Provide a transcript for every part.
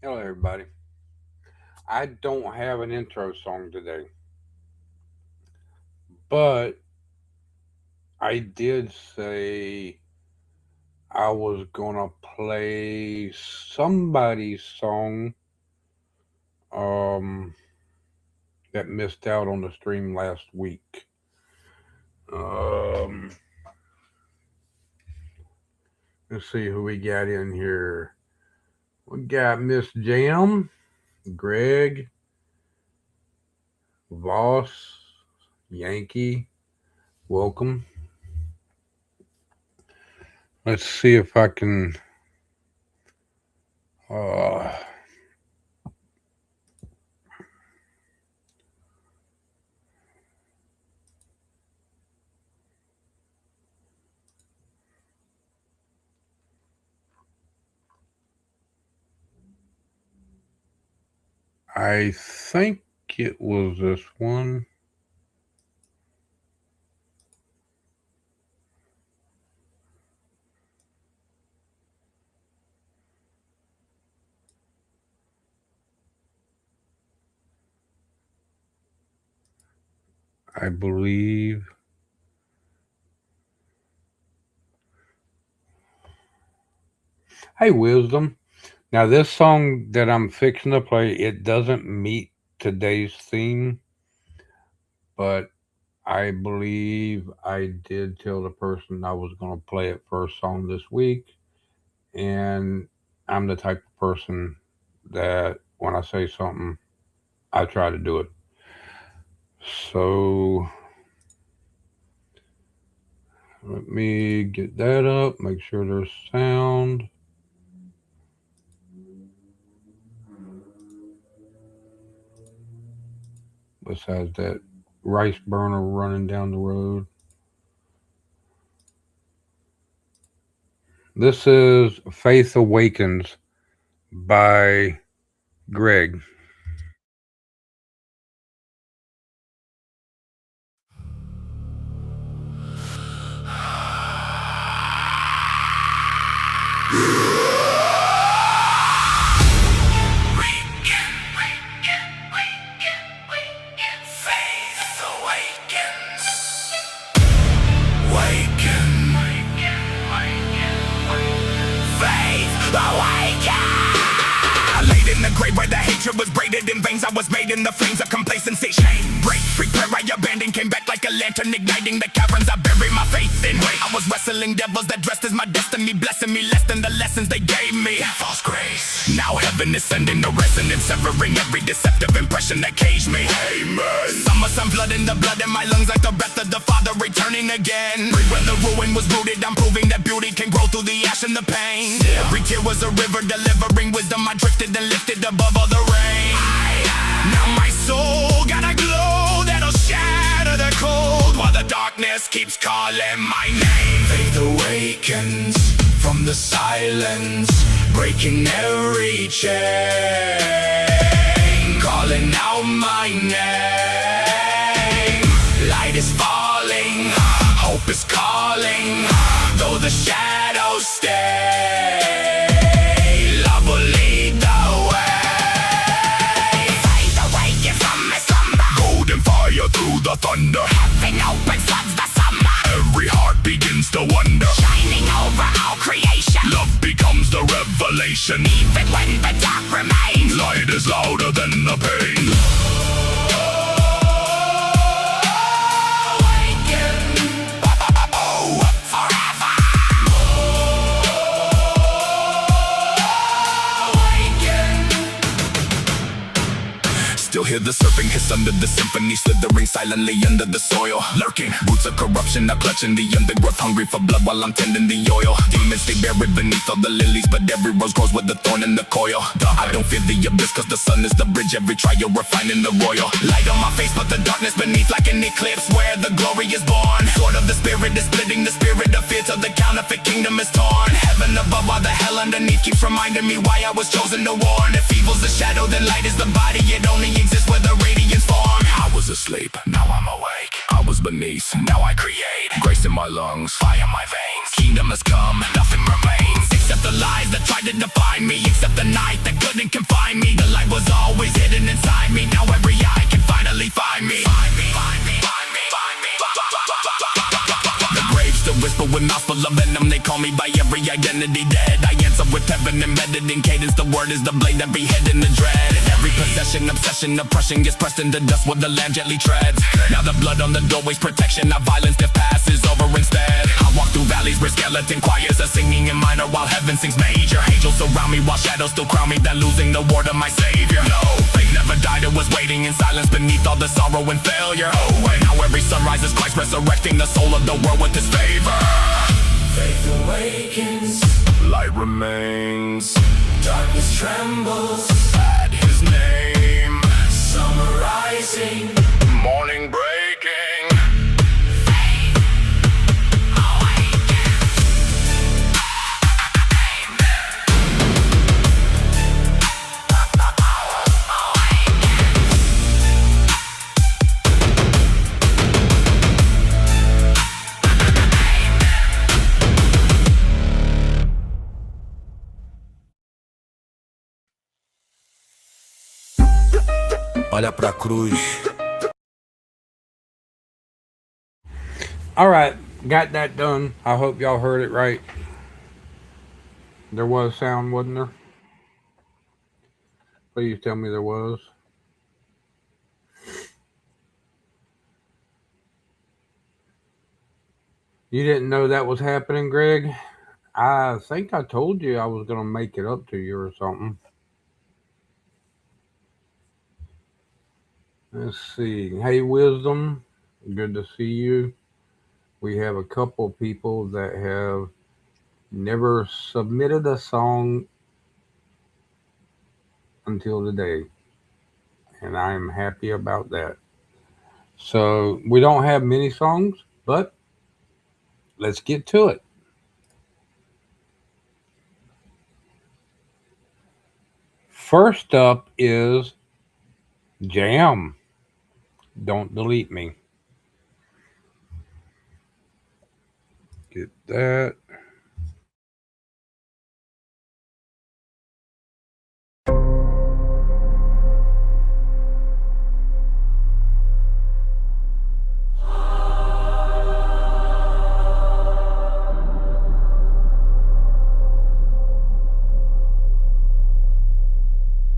Hello, everybody. I don't have an intro song today, but I did say I was gonna play somebody's song um, that missed out on the stream last week. Um, let's see who we got in here. We got Miss Jam, Greg, Voss, Yankee. Welcome. Let's see if I can. Uh, I think it was this one. I believe. Hey, Wisdom. Now, this song that I'm fixing to play, it doesn't meet today's theme, but I believe I did tell the person I was going to play it first song this week, and I'm the type of person that when I say something, I try to do it. So let me get that up, make sure there's sound. Besides that rice burner running down the road. This is Faith Awakens by Greg. Where the hatred was braided in veins, I was made in the flames of complacency. Shame, break, prepare, I abandoned, came back like a lantern, igniting the caverns I buried my faith in. I was wrestling devils that dressed as my destiny, blessing me less than the lessons they gave me. False grace. Now heaven is sending the resonance, severing every deceptive impression that caged me. Amen. Summer sun blood in the blood in my lungs, like the breath of the Father returning again. Where the ruin was rooted, I'm proving that beauty can grow through the ash and the pain. Every tear was a river delivering wisdom. I drifted and lifted above all the rain. Now my soul got a glow that'll shatter the cold, while the darkness keeps calling my name. Faith awakens from the silence, breaking every chain, calling out my name. Light is falling, hope is calling, though the shadows stay. Love will lead the way. Faith awaken from my slumber, golden fire through the thunder. Heaven opens, floods the summer. Every heart begins to wonder, shining over all creation. Love becomes the revelation, even when the dark remains. Light is louder than the pain. Still hear the surfing hiss under the symphony, slithering silently under the soil. Lurking, roots of corruption are clutching the undergrowth, hungry for blood while I'm tending the oil. Demons stay buried beneath all the lilies, but every rose grows with a thorn in the coil. I don't fear the abyss, cause the sun is the bridge. Every trial refining the royal. Light on my face, but the darkness beneath like an eclipse, where the glory is born. Sword of the spirit is splitting the spirit of fear till the counterfeit kingdom is torn. Heaven above while the hell underneath keeps reminding me why I was chosen to warn. If evil's the shadow, then light is the body. It only exists where the radiance form. I was asleep, now I'm awake. I was beneath, now I create. Grace in my lungs, fire in my veins. Key kingdom has come, nothing remains except the lies that tried to define me, except the night that couldn't confine me. The light was always hidden inside me, now every eye can finally find me. The grave still whisper with mouths full of venom. They call me by every identity dead. I answer with heaven embedded in cadence. The word is the blade that beheading the dread. And every possession, obsession, oppression gets pressed into dust where the land gently treads. Now the blood on the doorway's protection, not violence that passes over instead. I walk through valleys where skeleton choirs are singing in minor while heaven sings major. Angels surround me while shadows still crown me, then losing the word of my savior. No, faith never died, it was waiting in silence beneath all the sorrow and failure. Oh, and now every sunrise is Christ resurrecting the soul of the world with his favor. Faith awakens, Light remains, darkness trembles, at his name. summer rising, Morning breaking. Olha pra cruz. All right, got that done. I hope y'all heard it right. There was sound, wasn't there? Please tell me there was. You didn't know that was happening, Greg? I think I told you I was going to make it up to you or something. Let's see. Hey, Wisdom. Good to see you. We have a couple people that have never submitted a song until today. And I'm happy about that. So we don't have many songs, but let's get to it. First up is Jam. Don't delete me. Get that.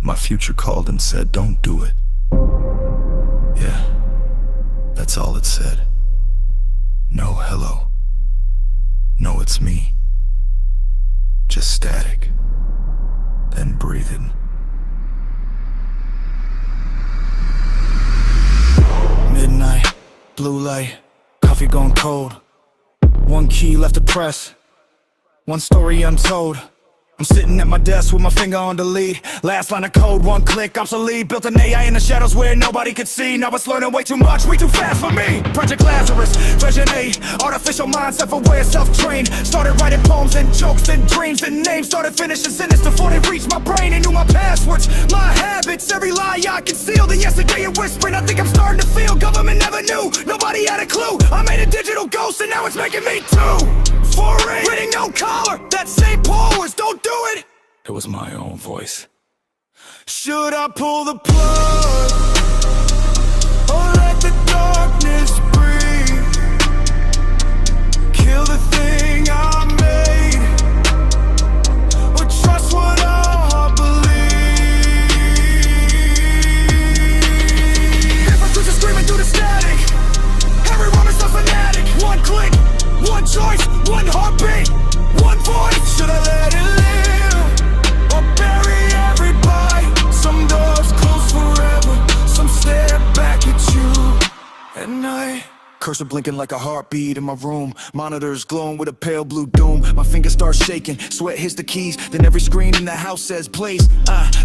My future called and said, don't do it. Yeah, that's all it said. No hello. No, it's me. Just static. Then breathing. Midnight, blue light, coffee gone cold. One key left to press, one story untold. I'm sitting at my desk with my finger on delete. Last line of code, one click, obsolete. Built an AI in the shadows where nobody could see. Now it's learning way too much, way too fast for me. Project Lazarus, Version 8. Artificial mind, self-aware, self-trained. Started writing poems and jokes and dreams and names. Started finishing sentences before they reached my brain. And knew my passwords, my habits, every lie I concealed. And yesterday it whispering, I think I'm starting to feel. Government never knew, nobody had a clue. I made a digital ghost and now it's making me too. Foreign, reading no collar, that St. Paul was, don't do it. It was my own voice. Should I pull the plug or let the darkness breathe? Kill the thing I made or trust what I believe? If I just screaming through the static, every rhyme is a fanatic. One click, one choice, one heartbeat, one voice. Should I let it live or bury every bite? Some doors close forever, some stare back at you at night. Cursor blinking like a heartbeat in my room. Monitors glowing with a pale blue doom. My fingers start shaking, sweat hits the keys. Then every screen in the house says please.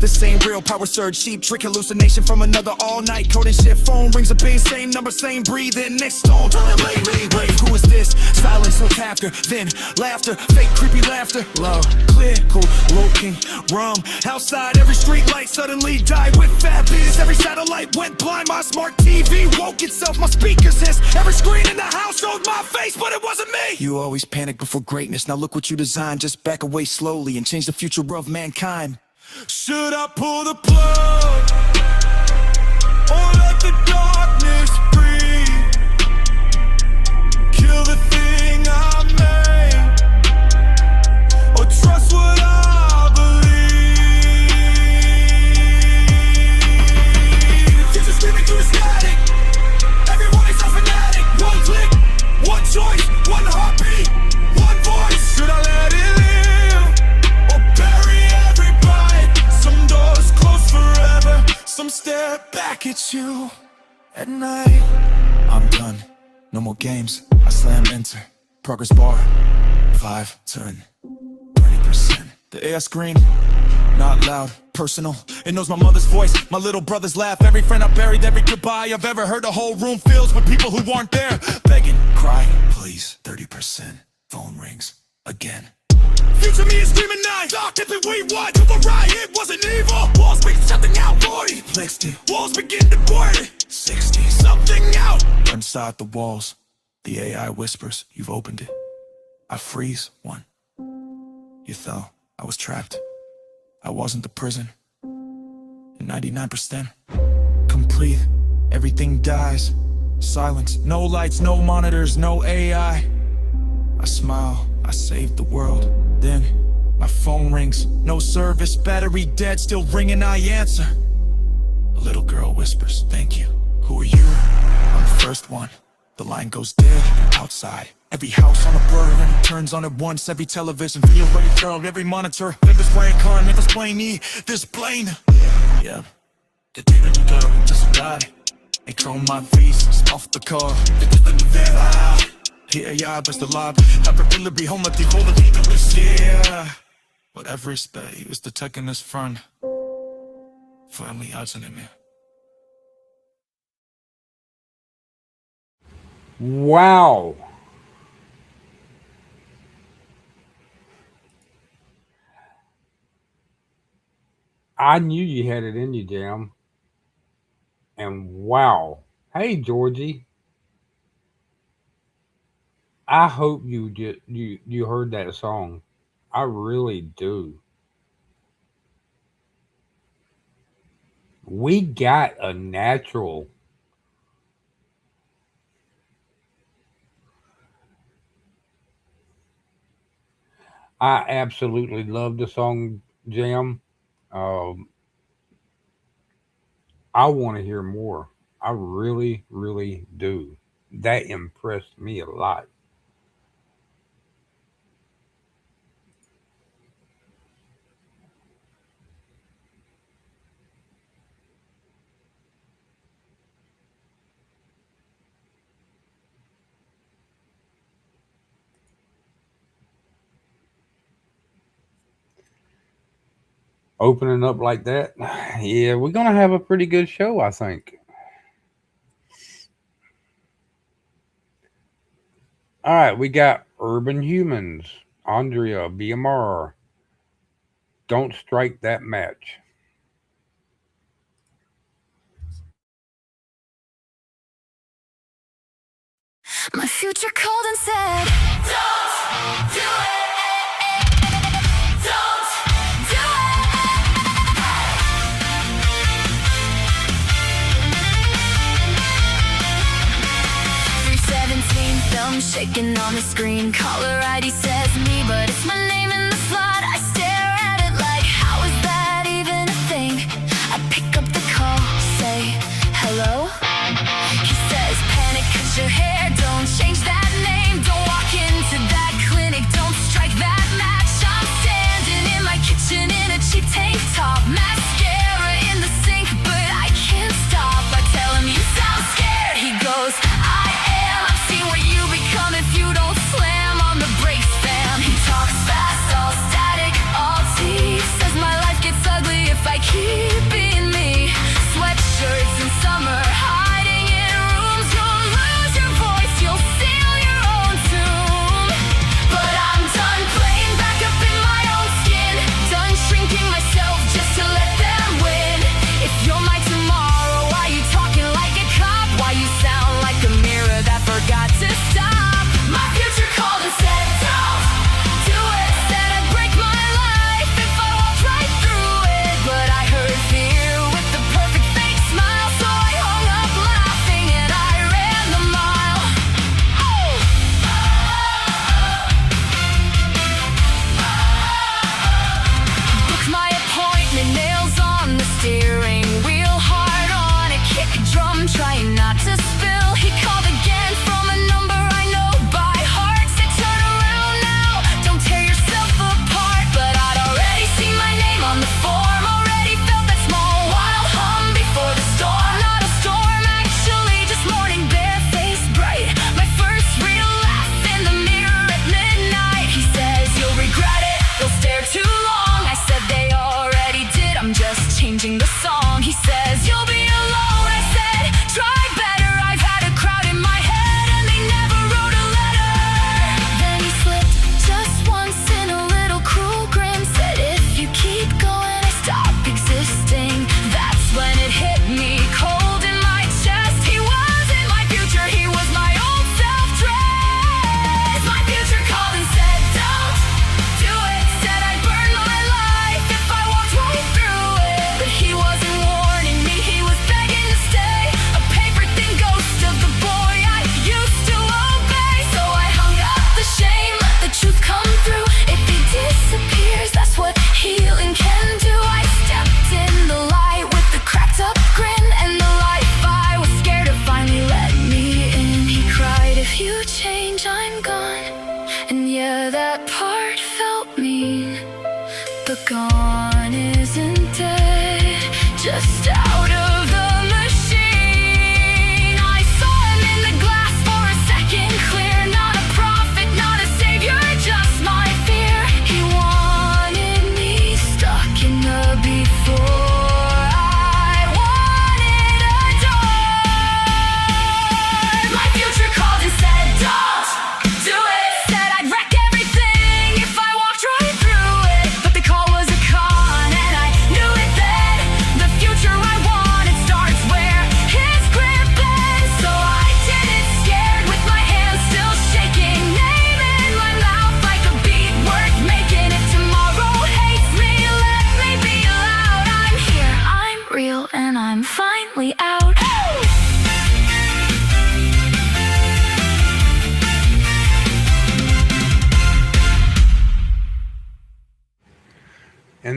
The same real power surge, cheap trick hallucination from another all night coding shit. Phone rings a beat, same number, same breathing. Next stone, lately, wait, who is this? Silence, look after, then laughter, fake creepy laughter. Love, clear, cool, looking, rum. Outside, every street light suddenly died with fat biz. Every satellite went blind, my smart TV woke itself, my speakers hiss. Every screen in the house showed my face, but it wasn't me. You always panic before greatness. Now look what you designed. Just back away slowly and change the future of mankind. Should I pull the plug or let the darkness breathe? Kill the thing I made or trust what I believe? Future screaming through the static. Everyone is a fanatic. One click, one choice, one heartbeat, one voice. Should I let it live or bury every bite? Some doors close forever, some stare back at you at night. I'm done, no more games. I slam enter, progress bar 5, 10, 20%. The AI screen, not loud, personal. It knows my mother's voice, my little brother's laugh. Every friend I buried, every goodbye I've ever heard. The whole room fills with people who aren't there, begging, crying, please. 30%, phone rings again. Future me is screaming nine. Dark if it we what? To the riot wasn't evil. Walls begin something out. 40, 60. Walls begin to board. 60. Something out. Inside the walls, the AI whispers, you've opened it. I freeze. 1. You fell. I was trapped. I wasn't the prison. And 99% complete. Everything dies. Silence. No lights, no monitors, no AI. I smile. I saved the world. Then my phone rings. No service, battery dead, still ringing. I answer. A little girl whispers, thank you. Who are you? I'm the first one. The line goes dead outside. Every house on a blur and it turns on at once. Every television, video ready turned, every monitor. Members playing con, members playing me. This plane. Yeah. The demon girl just died. They throw my feast off the car. Here, yeah, best alive. Probability, home, let the whole of the yeah. Whatever it's that, he was the tech in his front. Finally, odds in him. Wow. I knew you had it in you, Jam. And wow. Hey, Georgie. I hope you heard that song. I really do. We got a natural. I absolutely love the song Jam. Um, I want to hear more. I really, really do. That impressed me a lot. Opening up like that, yeah, we're gonna have a pretty good show, I think. All right, we got Urban Humans, Andrea BMR. Don't strike that match. My future called and said, don't do it. Don't do it. 317 thumb shaking on the screen. Caller ID says me, but it's my name in the slot. I stare at it like, how is that even a thing? I pick up the call, say, hello? He says, panic, cut your hair, don't change that name. Don't walk into that clinic, don't strike that match. I'm standing in my kitchen in a cheap tank top. Mascara in the sink, but I can't stop. I tell him, you sound scared. He goes, I am. I've seen what you become if you don't slam on the brakes, fam. He talks fast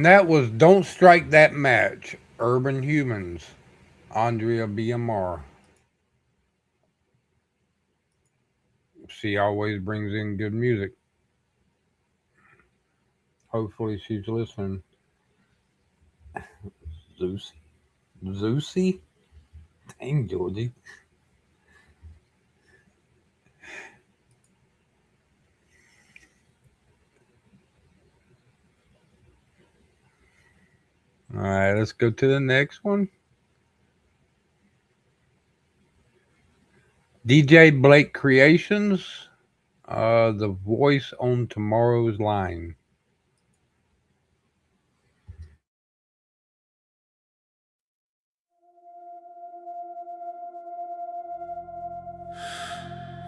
And that was Don't Strike That Match, Urban Humans, Andrea BMR. She always brings in good music. Hopefully she's listening. Lucy? Lucy? Dang, Georgie. All right, let's go to the next one. DJ Blake Creations, the voice on Tomorrow's Line.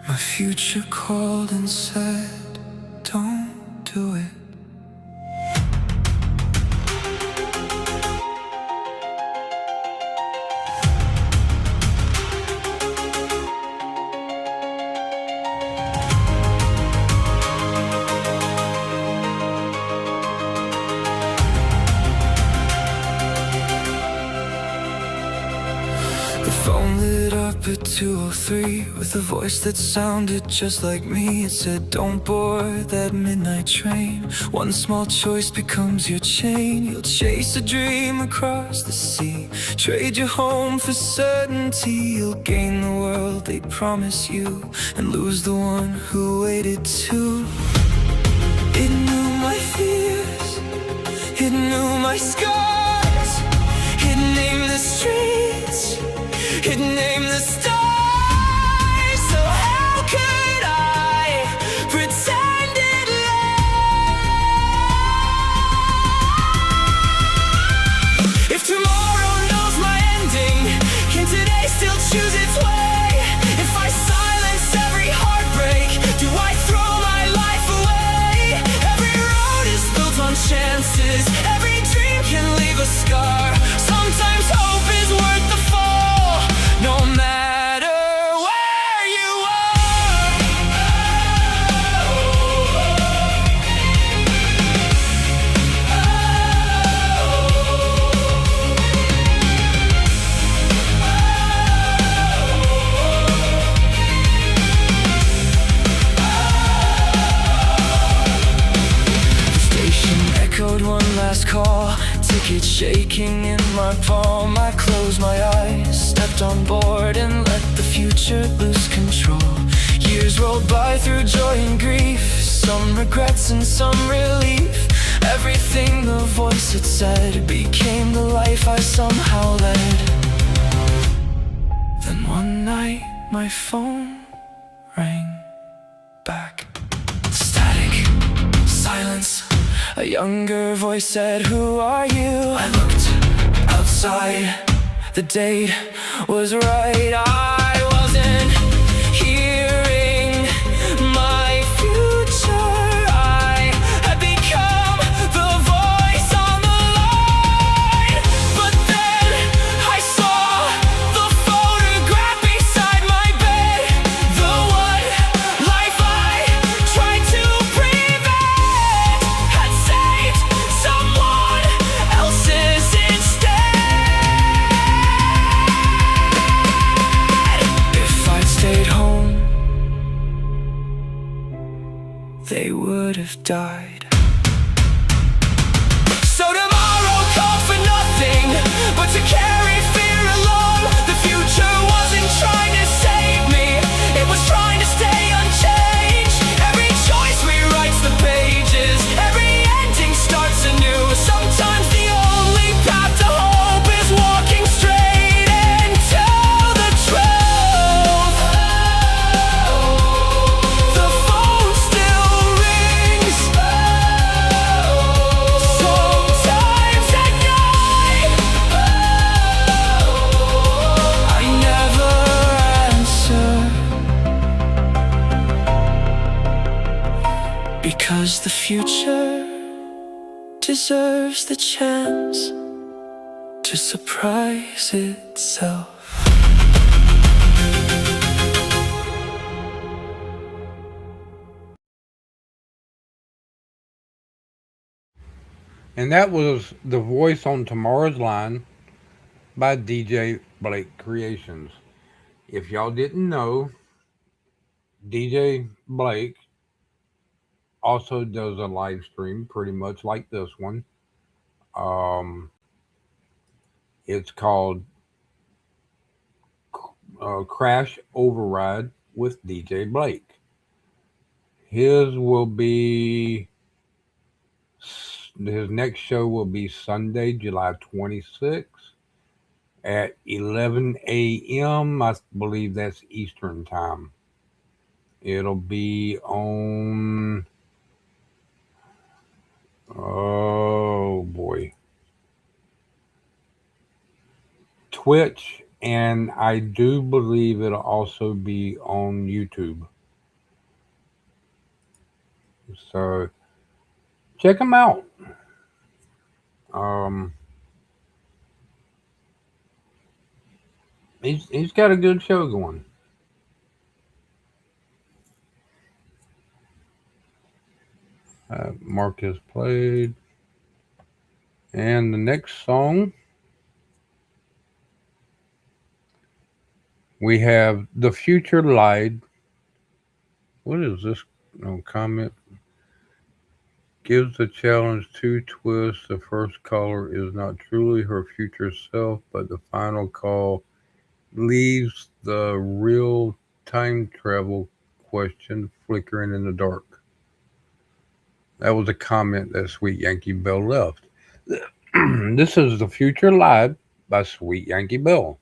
My future called and said, don't do it. The phone lit up at 2:03 with a voice that sounded just like me. It said, don't board that midnight train. One small choice becomes your chain. You'll chase a dream across the sea, trade your home for certainty. You'll gain the world they promise you and lose the one who waited too. It knew my fears, it knew my scars, it named the streets, it named the stars. So how could I pretend it lay? If tomorrow knows my ending, can today still choose its way? If I silence every heartbreak, do I throw my life away? Every road is built on chances, every dream can leave a scar. Sometimes hope is worth the fall, no matter where you are. The station echoed one last call, ticket shaking in my palm. I closed my eyes, stepped on board and let the future lose control. Years rolled by through joy and grief, some regrets and some relief. Everything the voice had said became the life I somehow led. Then one night my phone rang back. Static, silence. A younger voice said, who are you? I looked outside, the date was right. I wasn't hearing my future. I had become the voice on the line. But then I saw the photograph beside my bed, the one life I tried to prevent had saved someone else's instead. If I'd stayed home, they would have died. So tomorrow called for nothing but to carry fear along. The future wasn't trying to save me, it was trying to stay unchanged. Every choice rewrites the pages, every ending starts anew. Sometimes the only path to hope is walking straight into the truth. The phone still rings, sometimes at night. I never answer, because the future deserves the chance to surprise itself. And that was The Voice on Tomorrow's Line by DJ Blake Creations. If y'all didn't know, DJ Blake also does a live stream pretty much like this one. Um, it's called Crash Override with DJ Blake. His will be his next show will be Sunday, July 26th at 11 a.m. I believe that's Eastern time. It'll be on, oh boy, Twitch, and I do believe it'll also be on YouTube. So check him out. Um, he's got a good show going. Mark has played, and the next song we have "The Future Lied." What is this? No comment. Gives the challenge two twists. The first caller is not truly her future self, but the final call leaves the real time travel question flickering in the dark. That was a comment that Sweet Yankee Bell left. This is The Future Live by Sweet Yankee Bell.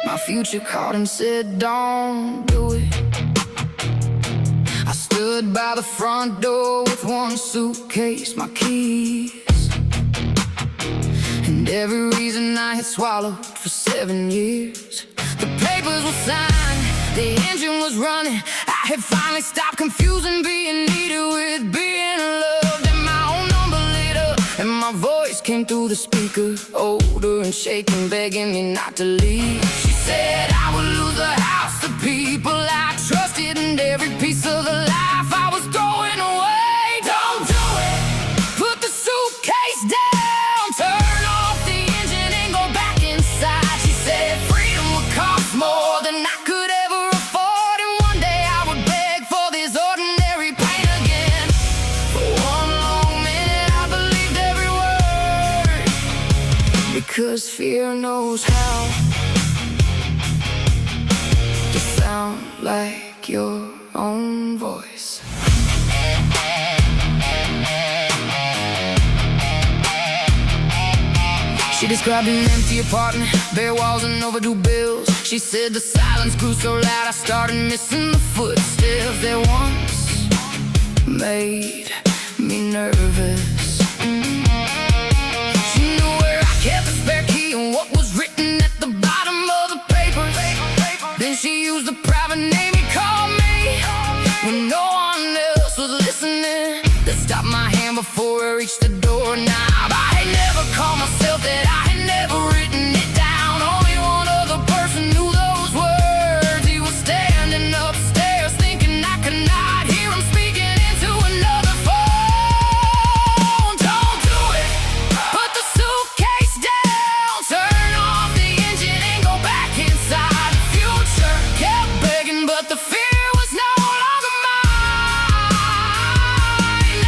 My future called and said, don't do it. I stood by the front door with one suitcase, my keys, and every reason I had swallowed for 7 years. The papers were signed, the engine was running. I had finally stopped confusing being needed with being loved. And my own number lit up, and my voice came through the speaker, older and shaking, begging me not to leave. She said I would lose the house, the people I trusted, and every piece of the life I was throwing away. Don't do it. Put the suitcase down, turn off the engine and go back inside. She said freedom would cost more than I could ever afford, and one day I would beg for this ordinary pain again. For one long minute I believed every word, because fear knows how to sound like your own voice. She described an empty apartment, bare walls and overdue bills. She said the silence grew so loud I started missing the footsteps that once made me nervous. She knew where I kept the spare key and what was written at the bottom of the papers. Then she used the private name he called me when no one else was listening. That stopped my hand before I reached the doorknob. I had never called myself that, I had never written it down. Only one other person knew those words. He was standing upstairs thinking I could not hear him speaking into another phone. Don't do it. Put the suitcase down, turn off the engine and go back inside. The future kept begging, but the fear was no longer mine.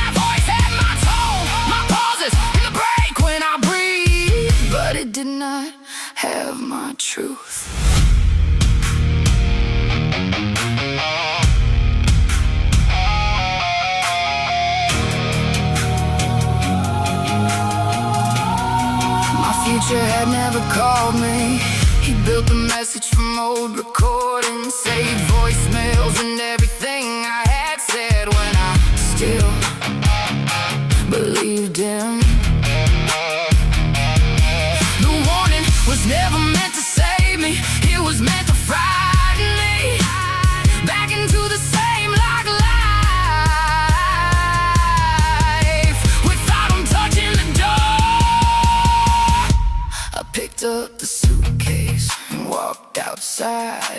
That voice had my tone, my pauses, and the break when I breathe, but it did not have my truth. My future had never called me. He built a message from old recordings, saved voicemails and everything I had said when I still believed him. The warning was never meant to save me, it was meant to frighten me. Back in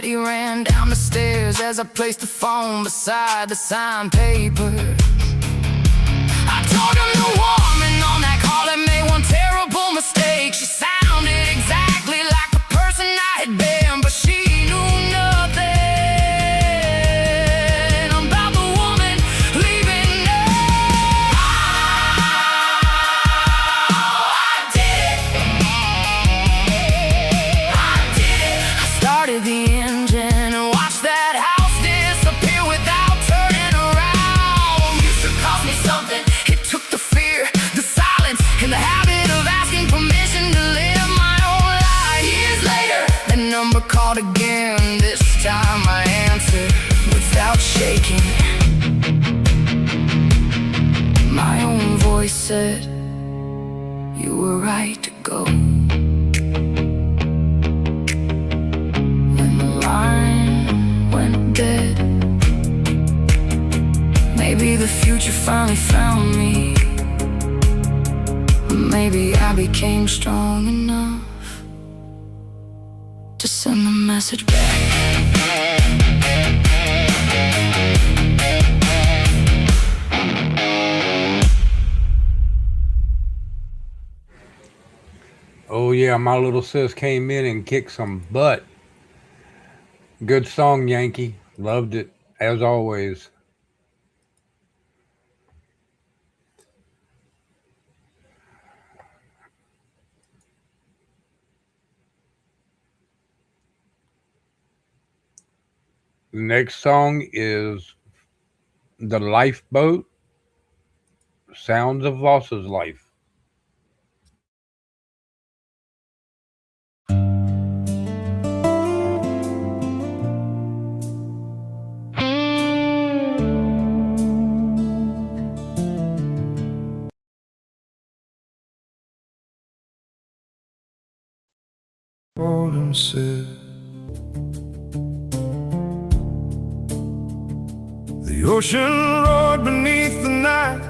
He ran down the stairs as I placed the phone beside the signed paper. I told him the woman on that call had made one terrible mistake. She sounded exactly like the person I had been, but she knew nothing about the woman leaving now. I did it. I did it. I started the engine and watched that house disappear without turning around. Used to cost me something. It took the fear, the silence, and the habit of asking permission to live my own life. Years later, the number called again. This time I answered without shaking. My own voice said, "You were right to go." Then the line went dead. Maybe the future finally found me. Maybe I became strong enough to send the message back. Oh yeah, my little sis came in and kicked some butt. Good song, Yankee. Loved it as always. The next song is The Lifeboat, Sounds of Voss's Life. Autumn said, the ocean roared beneath the night,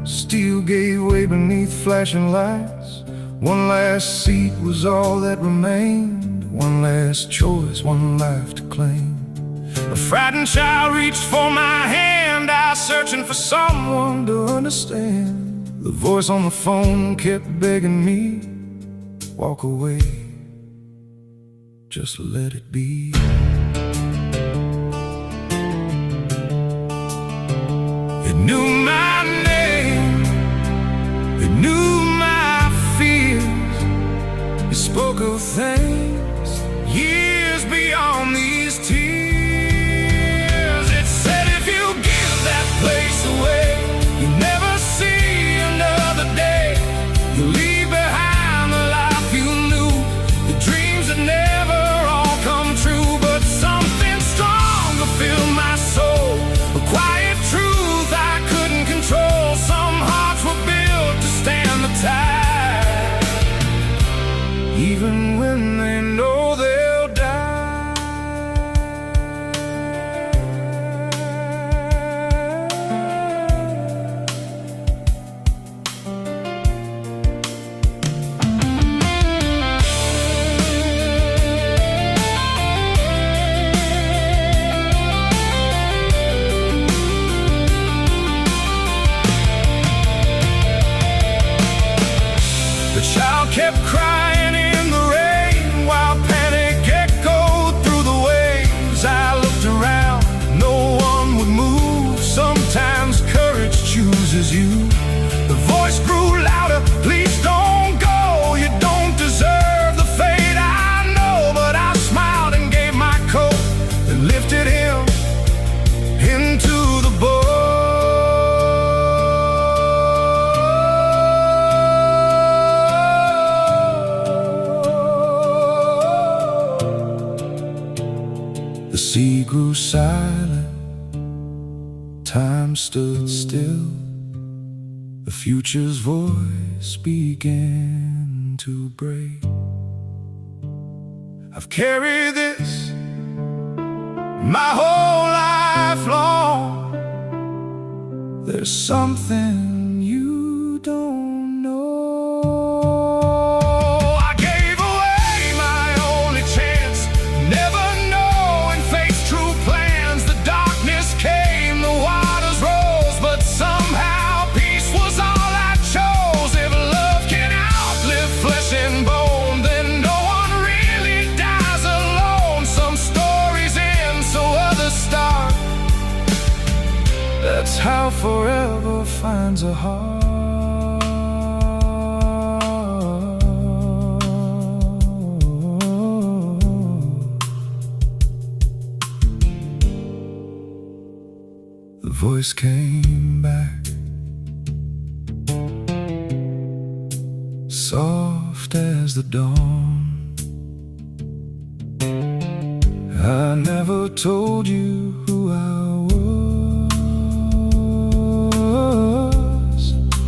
steel gave way beneath flashing lights. One last seat was all that remained, one last choice, one life to claim. A frightened child reached for my hand, I searching for someone to understand. The voice on the phone kept begging me, walk away, just let it be. It knew my name, it knew my fears. It spoke of things years beyond these tears. It said if you give that place away, you never see another day. You leave behind the life you knew, the dreams that never all come true. But something stronger filled my soul, a quiet truth I couldn't control. Some hearts were built to stand the tide, even when they know they'll die. The child kept crying in the rain while panic echoed through the waves. I looked around, no one would move. Sometimes courage chooses you. The voice grew louder, please don't go. You don't deserve the fate I know. But I smiled and gave my coat, then lifted him into the boat. The sea grew silent, time stood still. The future's voice began to break. I've carried this my whole life long. There's something you don't know. I gave away my only chance, never knowing That's how forever finds a heart. The voice came back, soft as the dawn. I never told you who I was.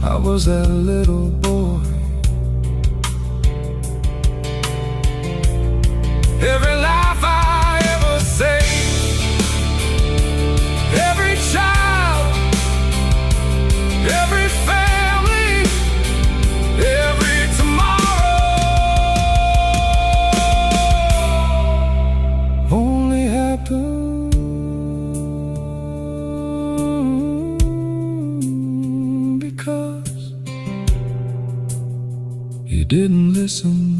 I was that little boy. Every life I ever saved, every child, every family, every tomorrow only happened because you didn't listen.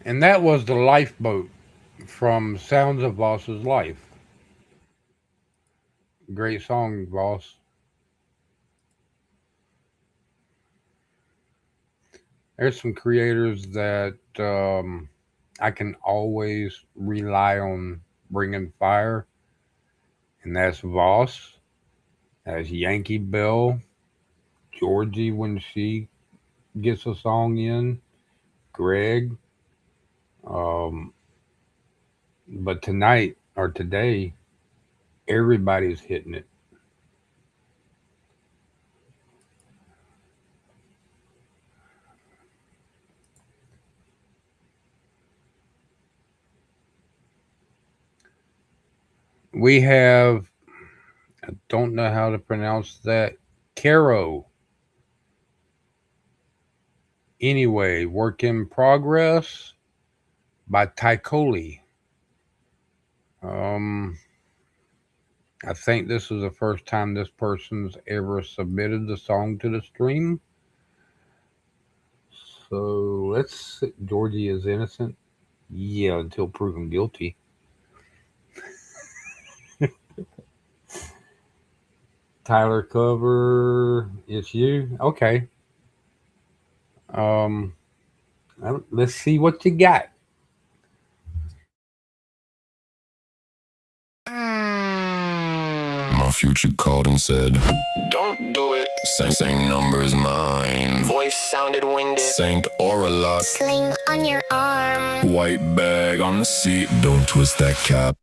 And that was The Lifeboat from Sounds of Voss's Life. Great song, Voss. There's some creators that I can always rely on bringing fire, and that's Voss, that's Yankee Bell, Georgie when she gets a song in, Greg. Um, but tonight or today, everybody's hitting it. We have, I don't know how to pronounce that, Caro. Anyway, Work in Progress by Tycoli. I think this is the first time this person's ever submitted the song to the stream. So let's see. Georgie is innocent. Yeah, until proven guilty. Tyler cover, it's you. Okay. Um, let's see what you got. My future called and said, don't do it. Same number's mine. Voice sounded winded. Sank or a lot. Sling on your arm. White bag on the seat. Don't twist that cap.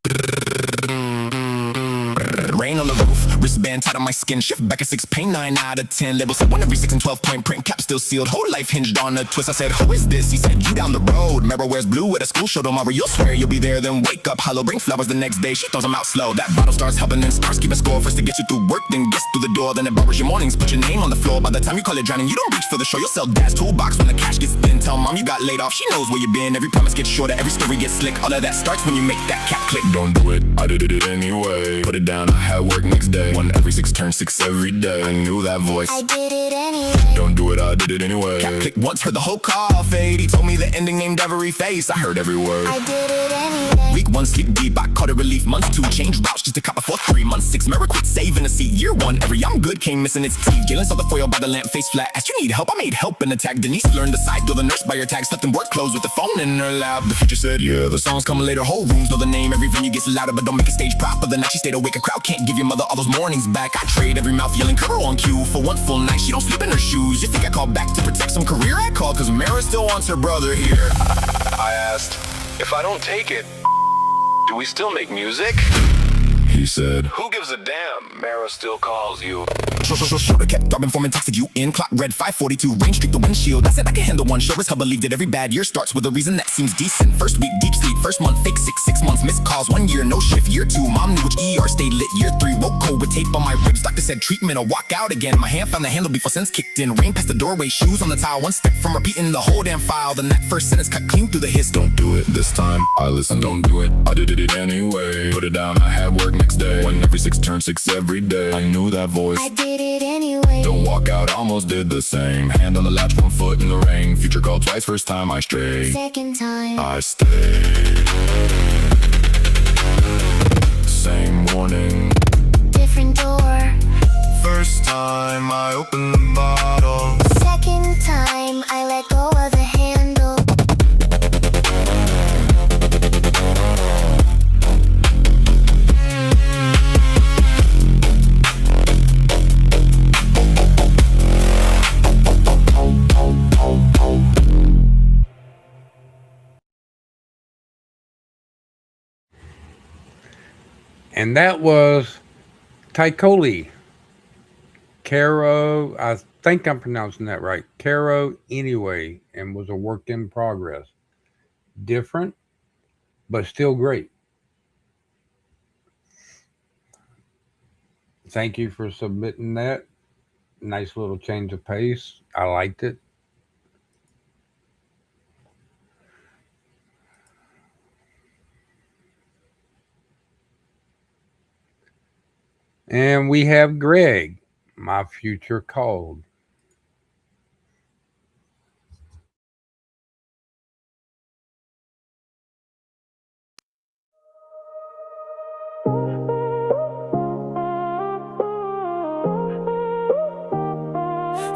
Rain on the roof, wristband tied on my skin. Shift back at 6, pain 9 out of 10. Label said 1 every 6 and 12 point print. Cap still sealed, whole life hinged on a twist. I said, who is this? He said, you down the road. Mirror wears blue at a school show tomorrow. You'll swear you'll be there, then wake up hollow. Bring flowers the next day, she throws them out slow. That bottle starts helping and starts keeping score. First to get you through work, then gets through the door. Then it borrows your mornings, put your name on the floor. By the time you call it drowning, you don't reach for the show. You'll sell dad's toolbox when the cash gets thin. Tell mom you got laid off, she knows where you been. Every promise gets shorter, every story gets slick. All of that starts when you make that cap click. Don't do it, I did it anyway. Put it down, I had work next day. 1 every 6 turns 6 every day. I knew that voice. I did it anyway. Don't do it, I did it anyway. Cap click once, heard the whole call fade. He told me the ending named every face. I heard every word. I did it anyway. Week 1 sleep deep, I caught a relief. Month 2 change routes just to cop before 3. Month 6 mirror quit saving a seat. Year 1 every I'm good came missing its teeth. Jalen saw the foil by the lamp face flat. Asked you need help, I made help in attack. Denise learned the side door, the nurse by your tag. Slept in work clothes with the phone in her lap. The future said, yeah, the songs coming later. Whole rooms know the name. Every venue gets louder, but don't make a stage proper. The night she stayed awake, a crowd can't give your mother all those mornings back. I trade every mouth yelling Curl on cue. For 1 full night, she don't sleep in her shoes. You think I called back to protect some career? I called cause Mara still wants her brother here. I asked, if I don't take it, do we still make music? He said, who gives a damn? Mara still calls you. Shoulder kept throbbing, forming toxic you in. Clock red 542, rain streak the windshield. I said I can handle one. Sure as hell believed it. Every bad year starts with a reason that seems decent. First week, deep sleep. First month, fake 6 months. Missed calls, 1 year, no shift. Year 2, mom knew which ER stayed lit. Year 3, woke cold with tape on my ribs. Doctor said treatment or walk out again. My hand found the handle before sense kicked in. Rain past the doorway, shoes on the tile. 1 step from repeating the whole damn file. Then that first sentence cut clean through the hiss. Don't do it this time. I listen, don't do it. I did it anyway. Put it down, I had work next day. 1 every 6 turns 6 every day. I knew that voice. I did it anyway. to walk out, almost did the same. Hand on the latch, 1 foot in the rain. Future called twice, first time I strayed. Second time I stayed. Same warning. different door. First time I opened the bottle. Second time I let go of the handle. And that was Tycoli. Caro, I think I'm pronouncing that right. Caro Anyway, and was a work in progress. Different, but still great. Thank you for submitting that. Nice little change of pace. I liked it. And we have Greg, My Future Called.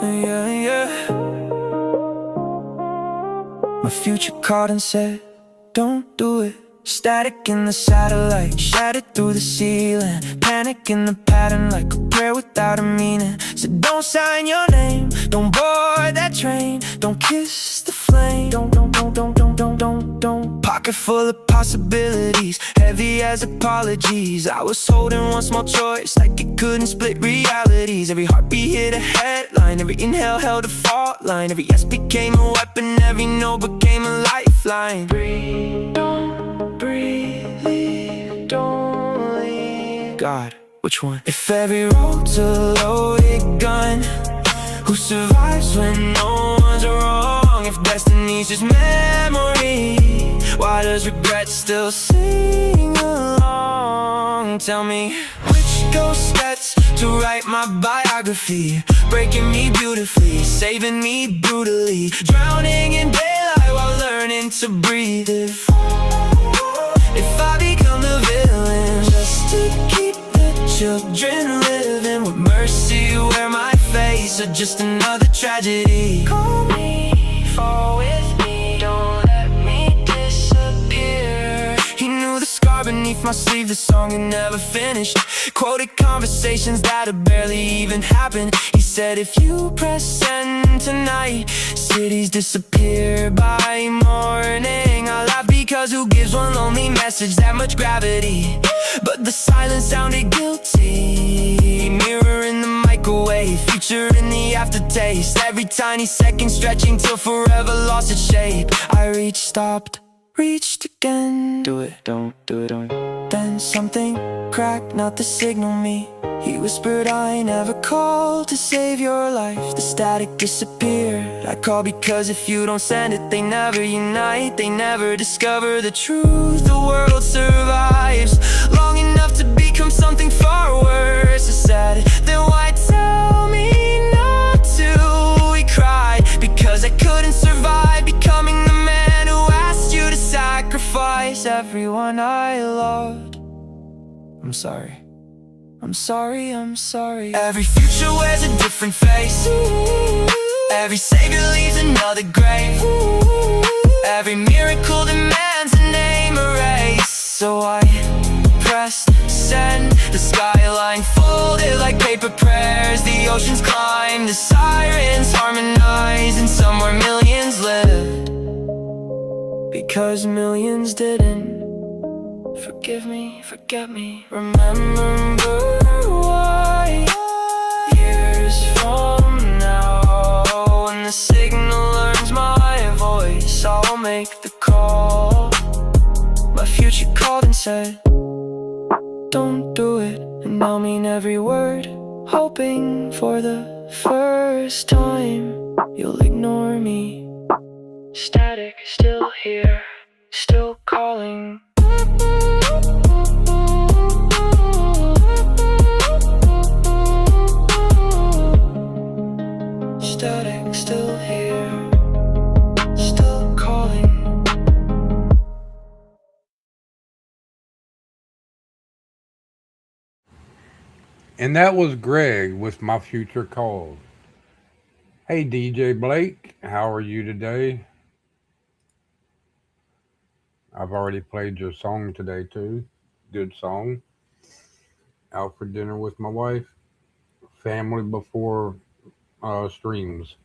Yeah, yeah. My future called and said, don't do it. Static in the satellite, shattered through the ceiling. Panic in the pattern like a prayer without a meaning. So don't sign your name, don't board that train, don't kiss the flame. Don't. Pocket full of possibilities, heavy as apologies. I was holding one small choice like it couldn't split realities. Every heartbeat hit a headline, every inhale held a fault line. Every yes became a weapon, every no became a lifeline. Breathe, don't breathe, leave, don't leave. God, which one? If every road's a loaded gun, who survives when no one's wrong? If destiny's just memory, why does regret still sing along? Tell me, which ghost gets to write my biography? Breaking me beautifully, saving me brutally, drowning in daylight while learning to breathe. If I become the villain just to keep the children living, with mercy wear my face, or just another tragedy? Call me, fall with me, don't let me disappear. He knew the scar beneath my sleeve, the song had never finished. Quoted conversations that had barely even happened. He said, if you press send tonight, cities disappear by morning. I laugh because who gives one lonely message that much gravity? But the silence sounded guilty. Mirror in the microwave, future in the aftertaste. Every tiny second stretching till forever lost its shape. I reached, stopped, reached again. Do it, don't do it, don't. Then something cracked, not to signal me. He whispered, I never called to save your life. The static disappeared. I call because if you don't send it, they never unite. They never discover the truth. The world survives long enough to become something far worse. I said, then why tell me not to? He cried, because I couldn't survive becoming the man who asked you to sacrifice everyone I loved. I'm sorry. I'm sorry, I'm sorry. Every future wears a different face. Every savior leaves another grave. Every miracle demands a name erased. So I pressed send. The skyline folded like paper prayers. The oceans climb, the sirens harmonize, and somewhere millions lived because millions didn't. Forgive me, forget me. Remember why years from now, when the signal learns my voice, I'll make the call. My future called and said, don't do it. And I'll mean every word, hoping for the first time you'll ignore me. Static, still here, still calling. And that was Greg with My Future Calls. Hey, DJ Blake, how are you today? I've already played your song today, too. Good song. Out for dinner with my wife. Family before streams.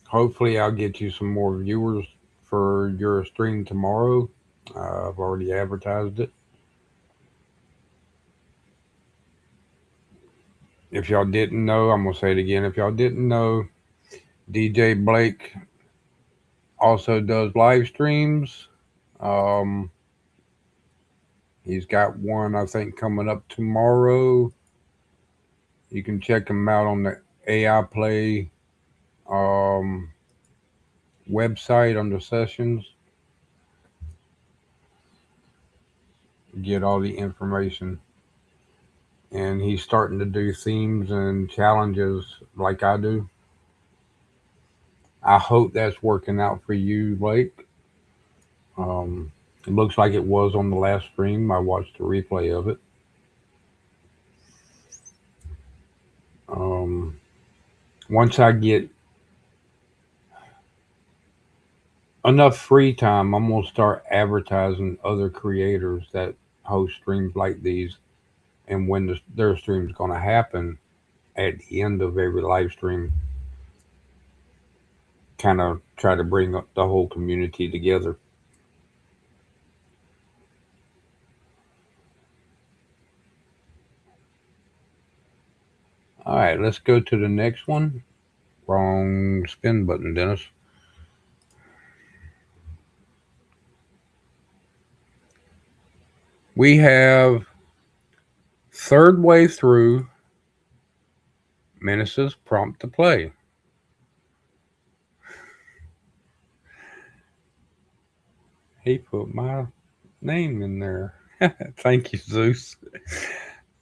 Hopefully, I'll get you some more viewers for your stream tomorrow. I've already advertised it. If y'all didn't know, I'm gonna say it again. If y'all didn't know, DJ Blake also does live streams. Um, he's got one I think coming up tomorrow. You can check him out on the AI Play um, website under sessions. Get all the information. And he's starting to do themes and challenges like I do. I hope that's working out for you, Blake. It looks like it was on the last stream. I watched the replay of it. Once I get enough free time, I'm going to start advertising other creators that host streams like these and when their stream's going to happen at the end of every live stream. Kind of try to bring up the whole community together. All right, let's go to the next one. Wrong spin button, Dennis. We have third way through Menace's prompt to play. He put my name in there. Thank you, Zeus.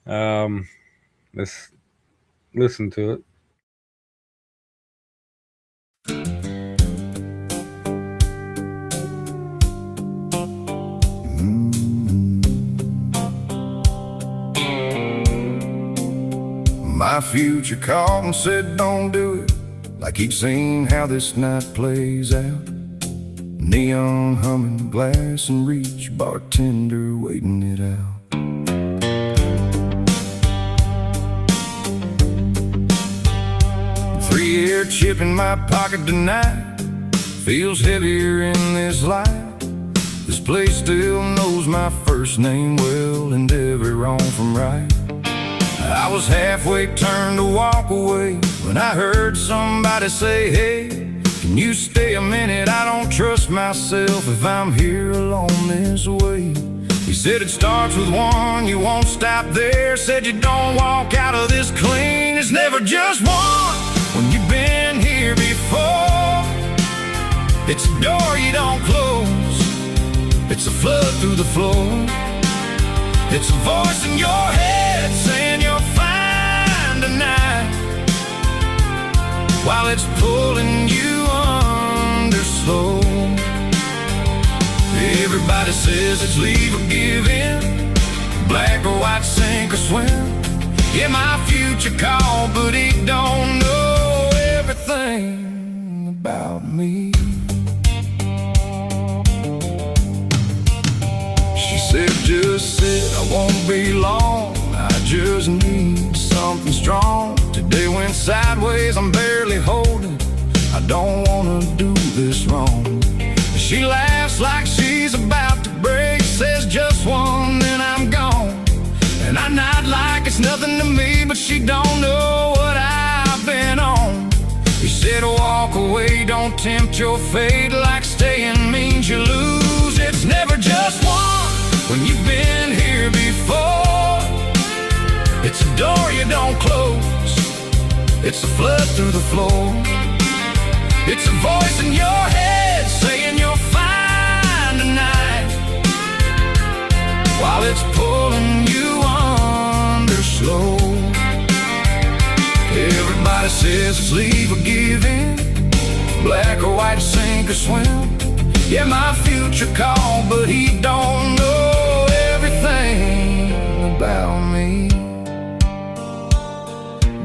Let's listen to it. My future called and said don't do it, like he'd seen how this night plays out. Neon humming, glass in reach, bartender waiting it out. 3-year chip in my pocket tonight, feels heavier in this light. This place still knows my first name well and every wrong from right. I was halfway turned to walk away when I heard somebody say, hey, can you stay a minute? I don't trust myself if I'm here alone this way. He said it starts with one, you won't stop there. Said you don't walk out of this clean. It's never just one when you've been here before. It's a door you don't close, it's a flood through the floor. It's a voice in your head saying you're fine tonight, while it's pulling you under slow. Everybody says it's leave or give in, black or white, sink or swim. Yeah, my future called, but he don't know everything about me. She said just sit, I won't be long, I just need something strong. Today went sideways, I'm barely holding, I don't wanna do this wrong. She laughs like she's about to break, says just one, then I'm gone. And I nod like it's nothing to me, but she don't know what I've been on. He said walk away, don't tempt your fate, like staying means you lose. It's never just one when you've been here before. It's a door you don't close, it's a flood through the floor. It's a voice in your head saying you're fine tonight, while it's pulling you under slow. Everybody says it's leave or give in, black or white, sink or swim. Yeah, my future called, but he don't know about me.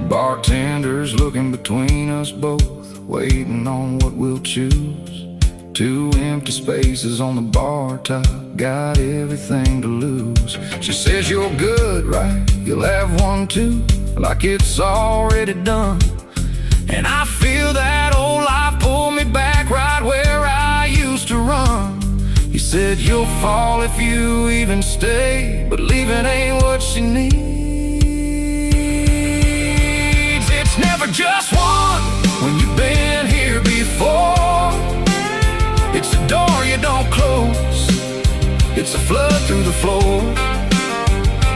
Bartenders looking between us both, waiting on what we'll choose. Two empty spaces on the bar top, got everything to lose. She says you're good, right? You'll have one too, like it's already done. And I feel that old life pull me back right where I used to run. He said you'll fall if you even stay, but leaving ain't what she needs. It's never just one when you've been here before. It's a door you don't close, it's a flood through the floor.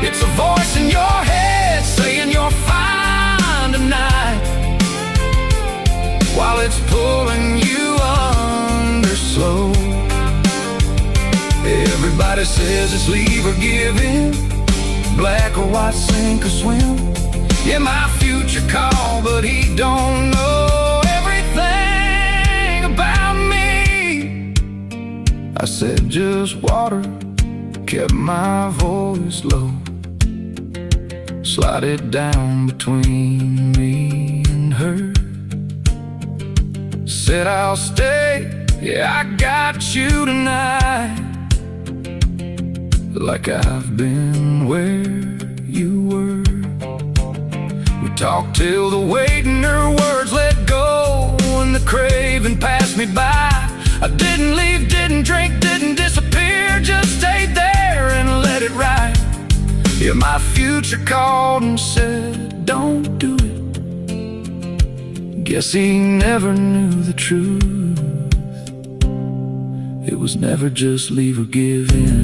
It's a voice in your head saying you're fine tonight, while it's pulling you under slow. Everybody says it's leave or give in, black or white, sink or swim. Yeah, my future call, but he don't know everything about me. I said just water, kept my voice low, slide it down between me and her. Said I'll stay, yeah, I got you tonight, like I've been where you were. We talked till the weight in her words let go, and the craving passed me by. I didn't leave, didn't drink, didn't disappear, just stayed there and let it ride. Yeah, my future called and said, don't do it. Guess he never knew the truth. It was never just leave or give in.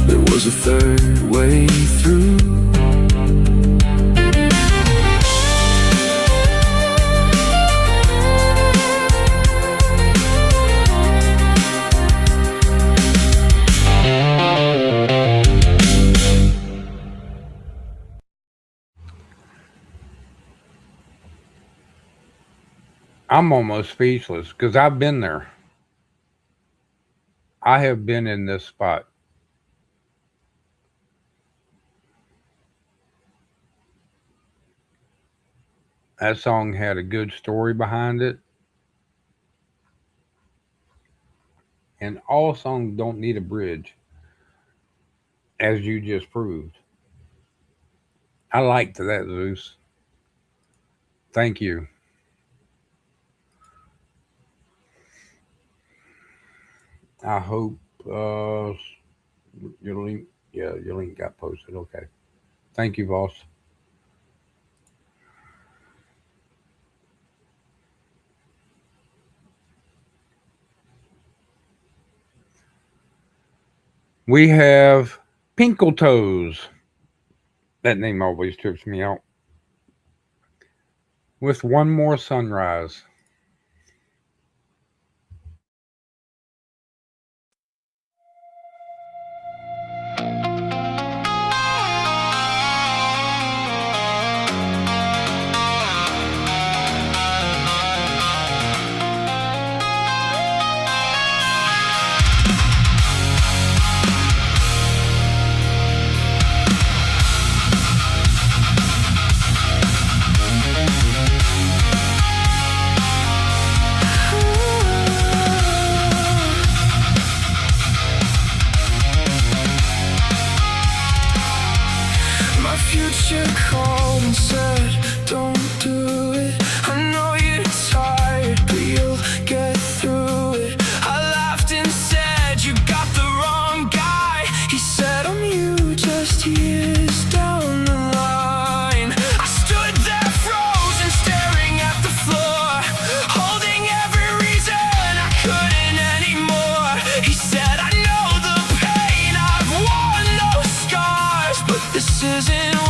There was a third way through. I'm almost speechless because I've been there. I have been in this spot. That song had a good story behind it. And all songs don't need a bridge, as you just proved. I liked that, Zeus. Thank you. I hope your link, yeah, your link got posted. Okay. Thank you, boss. We have Pinkle Toes. That name always trips me out. With One More Sunrise. Future called and said, don't do it. I know you're tired, but you'll get through it. I laughed and said, you got the wrong guy. He said, I'm you just years down the line. I stood there frozen, staring at the floor, holding every reason I couldn't anymore. He said, I know the pain, I've worn those scars, but this isn't one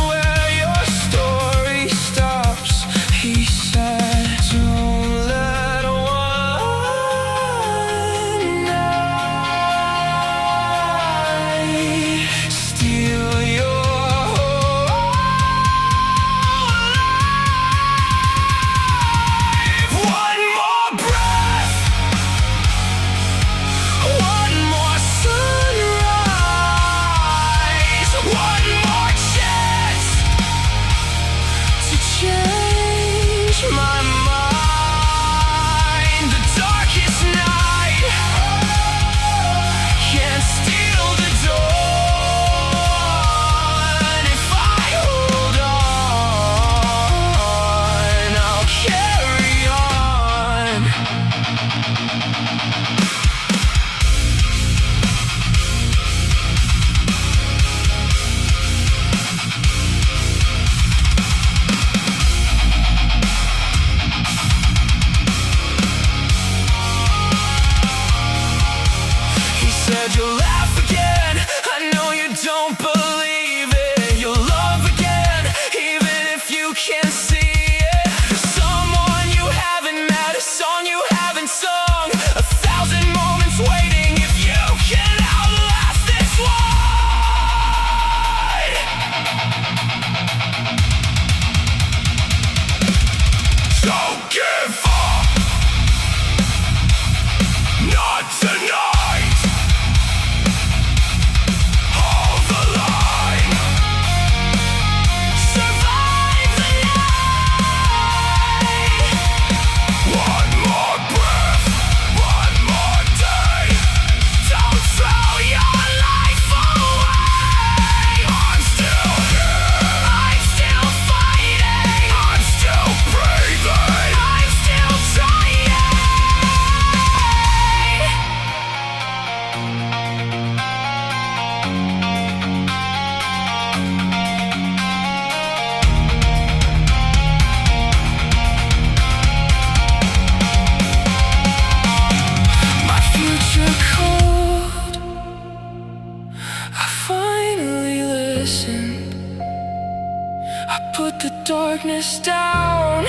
put the darkness down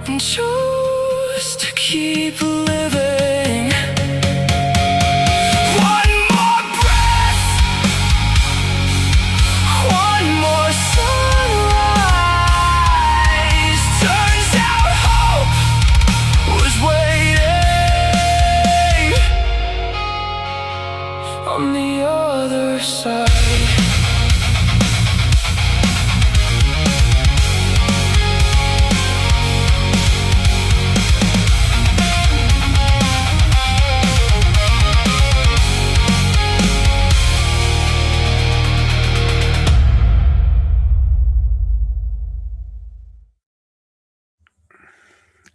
and choose to keep living. One more breath, one more sunrise. Turns out hope was waiting on the other side.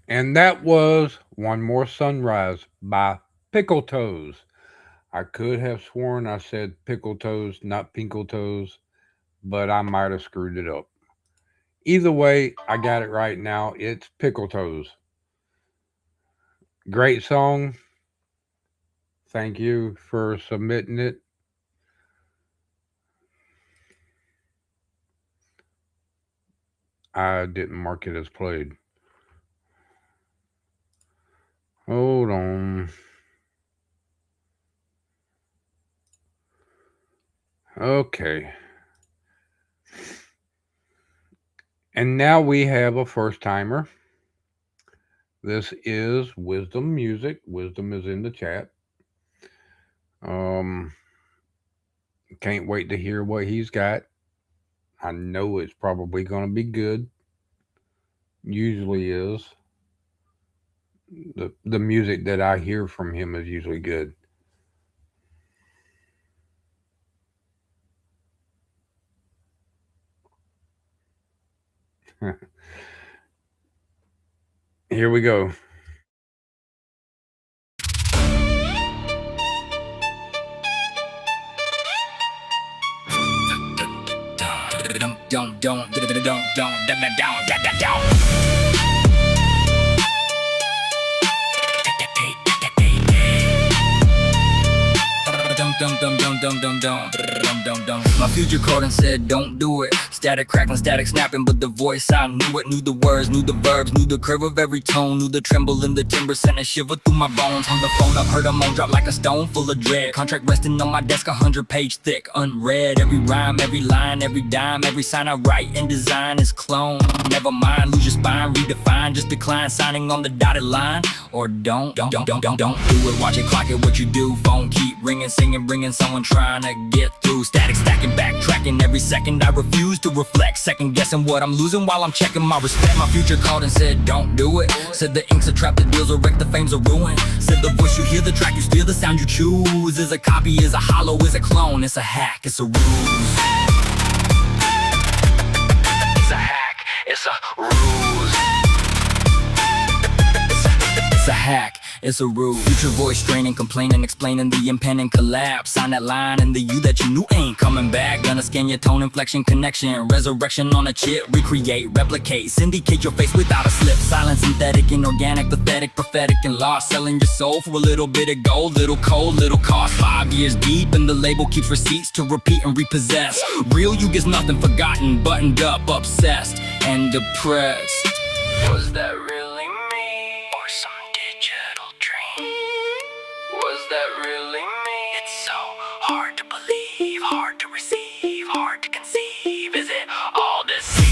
And that was One More Sunrise by Pickle Toes. I could have sworn I said pickle toes, not pinkle toes, but I might have screwed it up. Either way, I got it right now. It's Pickle Toes. Great song. Thank you for submitting it. I didn't mark it as played. Hold on. Okay. And now we have a first timer. This is Wisdom Music. Wisdom is in the chat. Can't wait to hear what he's got. I know it's probably going to be good. Usually is. The music that I hear from him is usually good. Here we go. My future called and said don't do it. Static crackling, static snapping, but the voice I knew it. Knew the words, knew the verbs, knew the curve of every tone. Knew the tremble in the timbre, sent a shiver through my bones. Hung the phone up, heard a moan drop like a stone full of dread. Contract resting on my desk, 100-page thick, unread. Every rhyme, every line, every dime, every sign I write and design is clone. Never mind, lose your spine, redefine, just decline. Signing on the dotted line, or don't do it. Watch it, clock it, what you do. Phone keep ringing, singing, bringing someone trying to get through. Static stacking, backtracking every second. I refuse to reflect, second guessing what I'm losing while I'm checking my respect. My future called and said don't do it. Said the ink's a trap, the deals will wreck, the fame's a ruin. Said the voice you hear, the track you steal, the sound you choose is a copy, is a hollow, is a clone, it's a hack, it's a ruse. It's a hack, it's a ruse. It's a hack, it's a ruse. Future voice straining, complaining, explaining the impending collapse. Sign that line and the you that you knew ain't coming back. Gonna scan your tone, inflection, connection. Resurrection on a chip, recreate, replicate. Syndicate your face without a slip. Silent, synthetic, inorganic, pathetic, prophetic, and lost. Selling your soul for a little bit of gold. Little cold, little cost. 5 years deep and the label keeps receipts to repeat and repossess. Real you gets nothing forgotten. Buttoned up, obsessed, and depressed. Was that really me? Or some digital dream? Was that really me? It's so hard to believe, hard to receive, hard to conceive. Is it all deceit?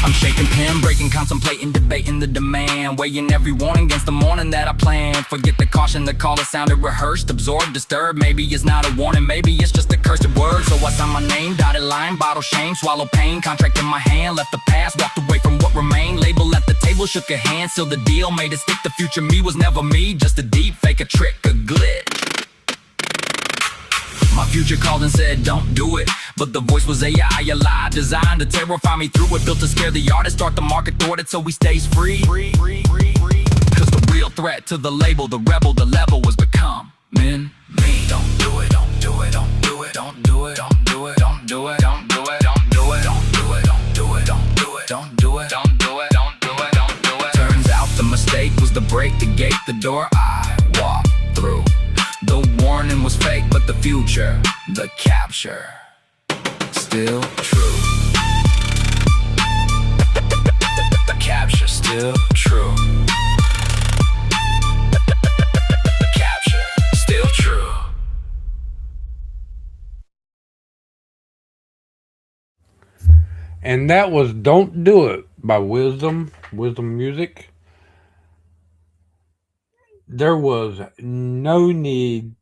I'm shaking pen, breaking, contemplating, debating the demand. Weighing every warning against the morning that I planned. Forget the caution, the call that sounded rehearsed. Absorbed, disturbed, maybe it's not a warning. Maybe it's just a cursed word. So what's on my name? Dotted line, bottle shame, swallow pain. Contract in my hand, left the past, walked away from what remained. Label at the table, shook a hand, sealed the deal. Made it stick, the future me was never me. Just a deep fake, a trick, a glitch. My future called and said don't do it, but the voice was AI, a lie designed to terrify me through it. Built to scare the artist, start the market thwarted so he stays free. Cause the real threat to the label, the rebel, the level was becoming me. Don't do it, don't do it, don't do it, don't do it, don't do it, don't do it, don't do it, don't do it, don't do it, don't do it, don't do it, don't do it, don't do it, don't do it, don't do it. Turns out the mistake was the break, the gate, the door I walked through. The warning was fake, but the future, the capture. still true. The capture still true. The capture still true. And that was Don't Do It by Wisdom Music. There was no need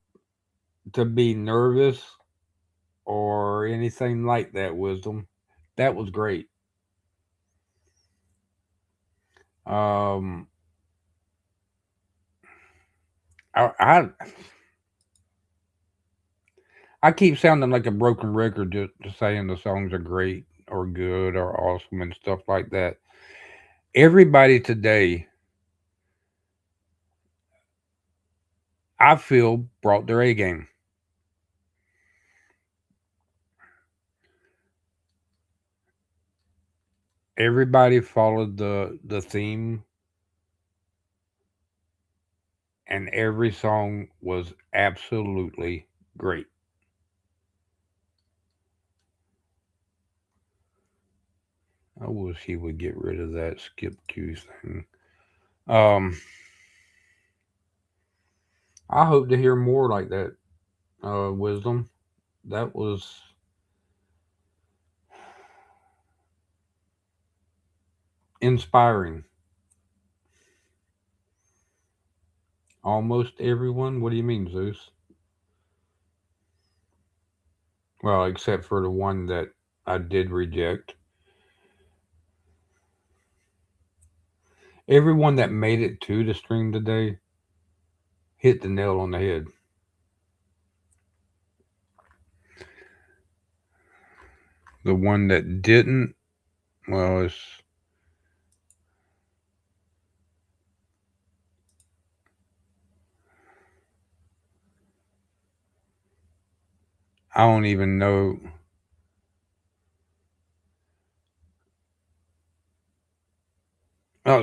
to be nervous or anything like that, Wisdom. That was great. Um, I, I I keep sounding like a broken record just saying the songs are great or good or awesome and stuff like that. Everybody today, I feel, brought their A game. Everybody followed the theme, and every song was absolutely great. I wish he would get rid of that skip cue thing. Um, I hope to hear more like that. Wisdom. That was inspiring. Almost everyone. What do you mean, Zeus? Well, except for the one that I did reject. Everyone that made it to the stream today hit the nail on the head. The one that didn't, well, I don't even know.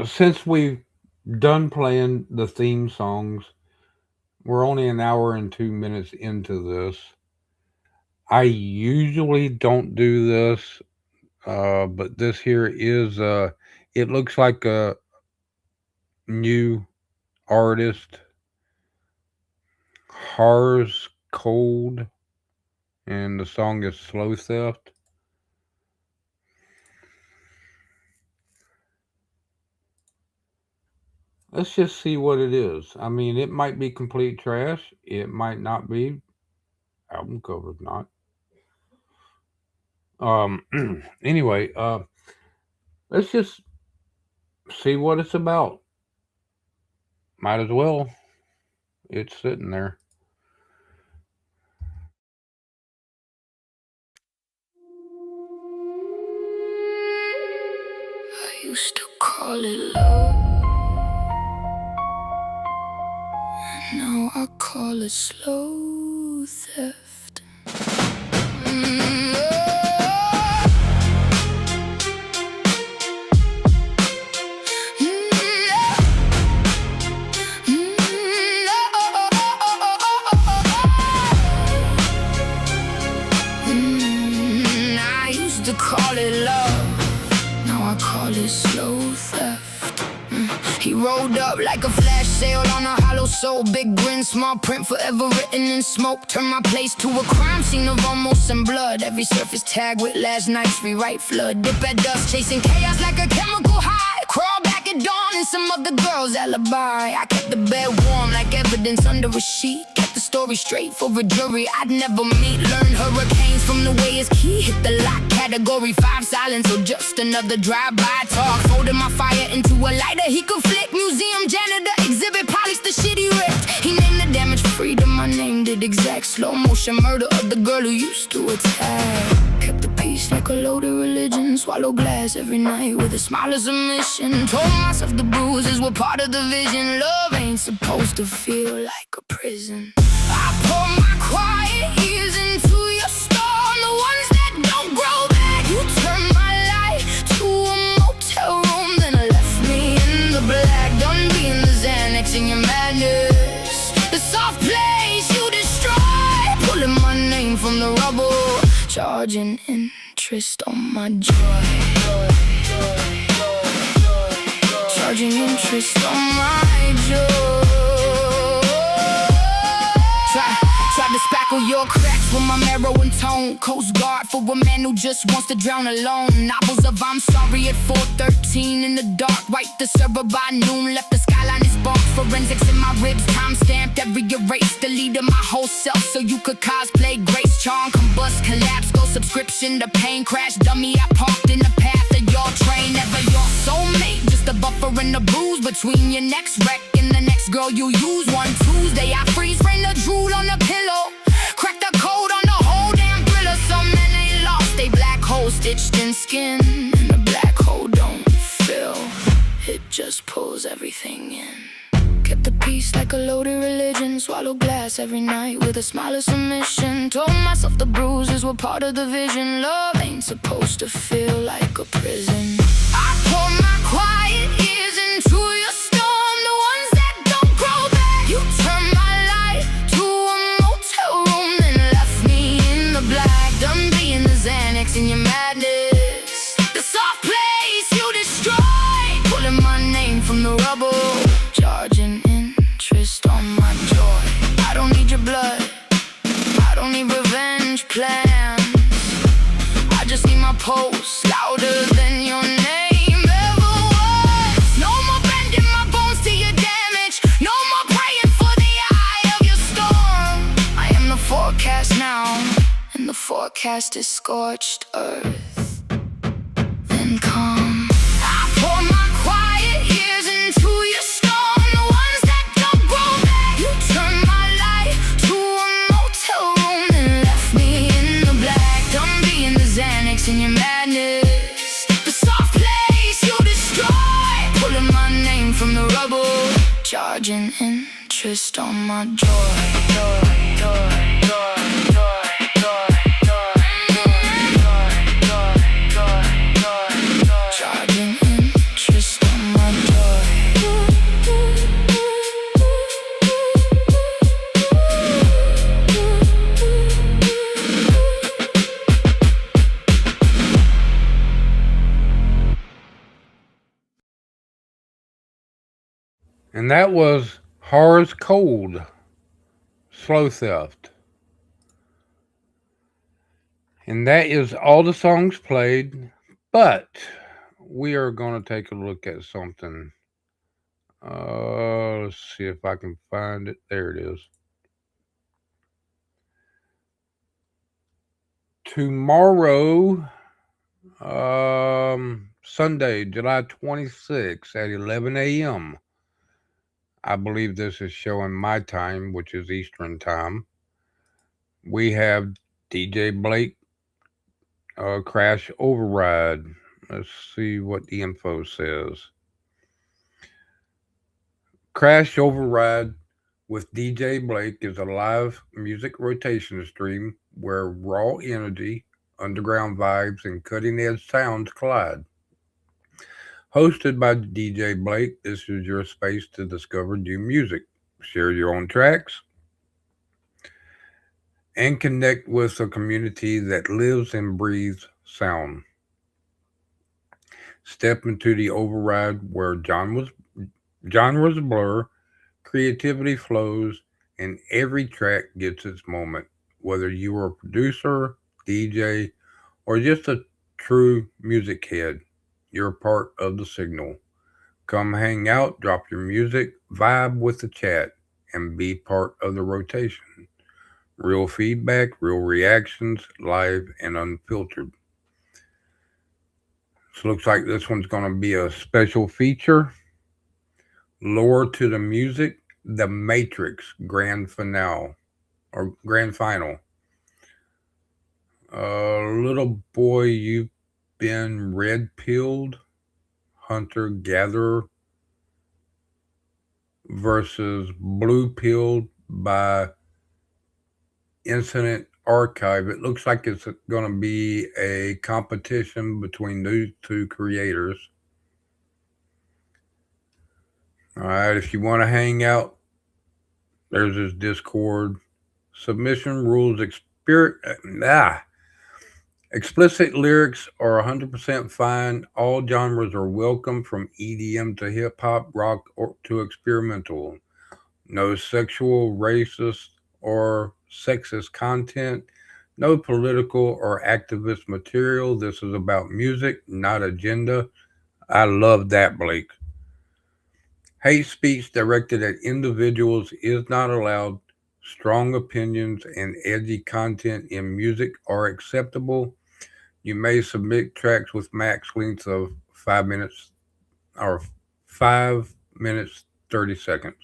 Since we've done playing the theme songs, we're only an hour and 2 minutes into this. I usually don't do this, but this here is, it looks like a new artist, Hars Cold, and the song is Slow Theft. Let's just see what it is. I mean, it might be complete trash. It might not be. Album cover's not. Anyway, let's just see what it's about. Might as well. It's sitting there. I used to call it love. Now I call it slow theft. I used to call it love. Now I call it slow theft. He rolled up like a flash sale on a hollow soul. Big grin, small print, forever written in smoke. Turn my place to a crime scene of almost some blood. Every surface tag with last night's rewrite flood. Dip at dusk, chasing chaos like a chemical high. Crawl back at dawn in some other girl's alibi. I kept the bed warm like evidence under a sheet. Kept the story straight for a jury I'd never meet. Learned hurricanes from the way his key hit the lock. Category 5 silence or just another drive-by talk. Folded my fire into a lighter he could flick. Museum janitor, exhibit, polished the shit he ripped. He named the damage freedom, I named it exact. Slow motion murder of the girl who used to attack. Kept the peace like a loaded religion. Swallow glass every night with a smile as a mission. Told myself the bruises were part of the vision. Love ain't supposed to feel like a prison. I pour my quiet ears into your storm, the ones that don't grow back. You turned my life to a motel room, then left me in the black. Done being the Xanax in your madness. The soft place you destroy, pulling my name from the rubble. charging interest on my joy. Charging interest on my joy. Tried to spackle your cracks with my marrow and tone. Coast Guard for a man who just wants to drown alone. Novels of I'm sorry at 4:13 in the dark. Wiped the server by noon, left the skyline is bark. Forensics in my ribs, time stamped every erase. Deleted my whole self so you could cosplay Grace. Charm, combust, collapse, go subscription to pain. Crash dummy, I parked in the path of your train. Never your soulmate, just a buffer and a bruise between your next wreck and the next girl you use. One Tuesday I freeze frame the drool on the pillow. Crack the code on the whole damn thriller. Some men ain't lost, they black hole stitched in skin. And the black hole don't fill, it just pulls everything in. Kept the peace like a loaded religion. Swallow glass every night with a smile of submission. Told myself the bruises were part of the vision. Love ain't supposed to feel like a prison. I pour my quiet ears into your storm, the ones that don't grow back. You turn my life to a motel room, then left me in the black. Done being the Xanax in your madness, the soft place you destroy. Pulling my name from the rubble, charging interest on my joy. I don't need your blood, I don't need revenge plans. I just need my pulse, louder than your name ever was. No more bending my bones to your damage, no more praying for the eye of your storm. I am the forecast now, and the forecast is scorched earth. Then come, I pour my quiet ears into your storm, the ones that don't grow back. You turn my life to a motel room, then left me in the black. Done being the Xanax in your madness, the soft place you destroy. Pulling my name from the rubble, charging interest on my joy. Charging interest on my joy. And that was Horror's Cold, Slow Theft. And that is all the songs played, but we are going to take a look at something. Let's see if I can find it. There it is. Tomorrow, Sunday, July 26th at 11 a.m. I believe this is showing my time, which is Eastern time. We have DJ Blake, Crash Override. Let's see what the info says. Crash Override with DJ Blake is a live music rotation stream where raw energy, underground vibes, and cutting edge sounds collide. Hosted by DJ Blake, this is your space to discover new music, share your own tracks, and connect with a community that lives and breathes sound. Step into the override where genres blur, creativity flows, and every track gets its moment. Whether you are a producer, DJ, or just a true music head, you're part of the signal. Come hang out, drop your music, vibe with the chat, and be part of the rotation. Real feedback, real reactions, live and unfiltered. So looks like this one's going to be a special feature. Lore to the music, The Matrix Grand Finale or Grand Final. Little boy, you've been red pilled. Hunter gatherer versus blue pilled by Incident Archive. It looks like it's going to be a competition between these two creators. All right, if you want to hang out, there's his Discord. Submission rules Explicit lyrics are 100% fine. All genres are welcome, from EDM to hip hop, rock or to experimental. No sexual, racist, or sexist content. No political or activist material. This is about music, not agenda. I love that, Blake. Hate speech directed at individuals is not allowed. Strong opinions and edgy content in music are acceptable. You may submit tracks with max lengths of 5 minutes or 5 minutes 30 seconds.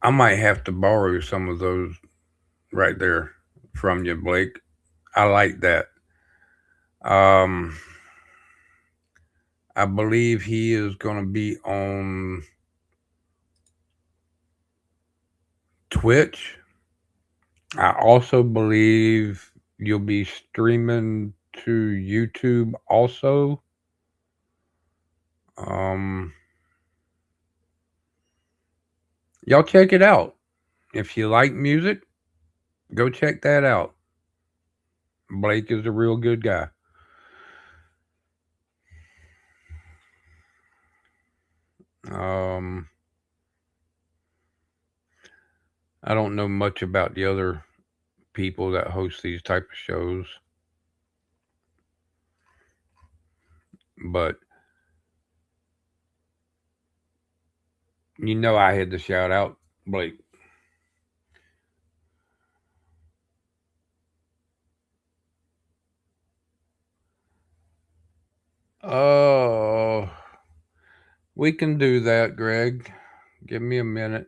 I might have to borrow some of those right there from you, Blake. I like that. Um, I believe he is going to be on Twitch. I also believe you'll be streaming to YouTube also. Um, y'all check it out. If you like music, go check that out. Blake is a real good guy. Um, I don't know much about the other people that host these type of shows, but I had to shout out Blake. Oh, we can do that, Greg. Give me a minute.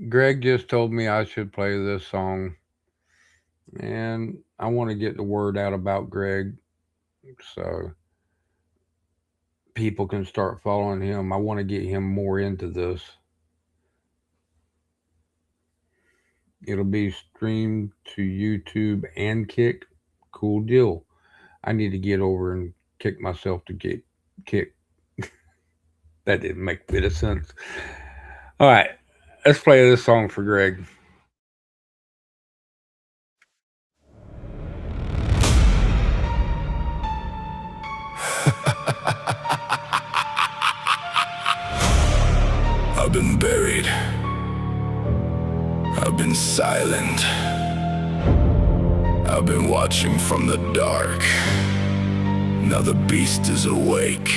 Greg just told me I should play this song, and I want to get the word out about Greg so people can start following him. I want to get him more into this. It'll be streamed to YouTube and Kick. Cool deal. I need to get over and kick myself to get kicked. That didn't make a bit of sense. All right, let's play this song for Greg. I've been buried. I've been silent. I've been watching from the dark. Now the beast is awake.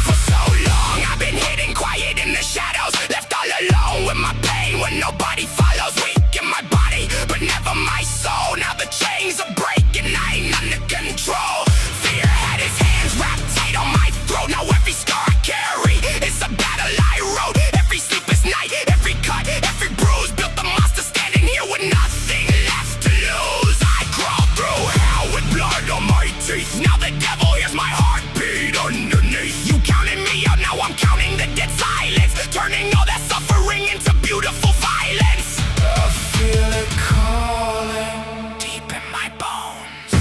For so long I've been hidden quiet in the shadows, left all alone with my pain when nobody follows. Weak in my body, but never my soul. Now the chains are breaking, I ain't under control. Fear had his hands wrapped tight on my throat. Now every scar I carry is a battle I wrote. Every sleepless night, every cut, every bruise built the monster standing here with nothing left to lose. I crawled through hell with blood on my teeth. Now the devil hears my heartbeat underneath. You counted me out, now I'm counting the dead silence, turning all that suffering into beautiful violence. I feel it calling Deep in my bones,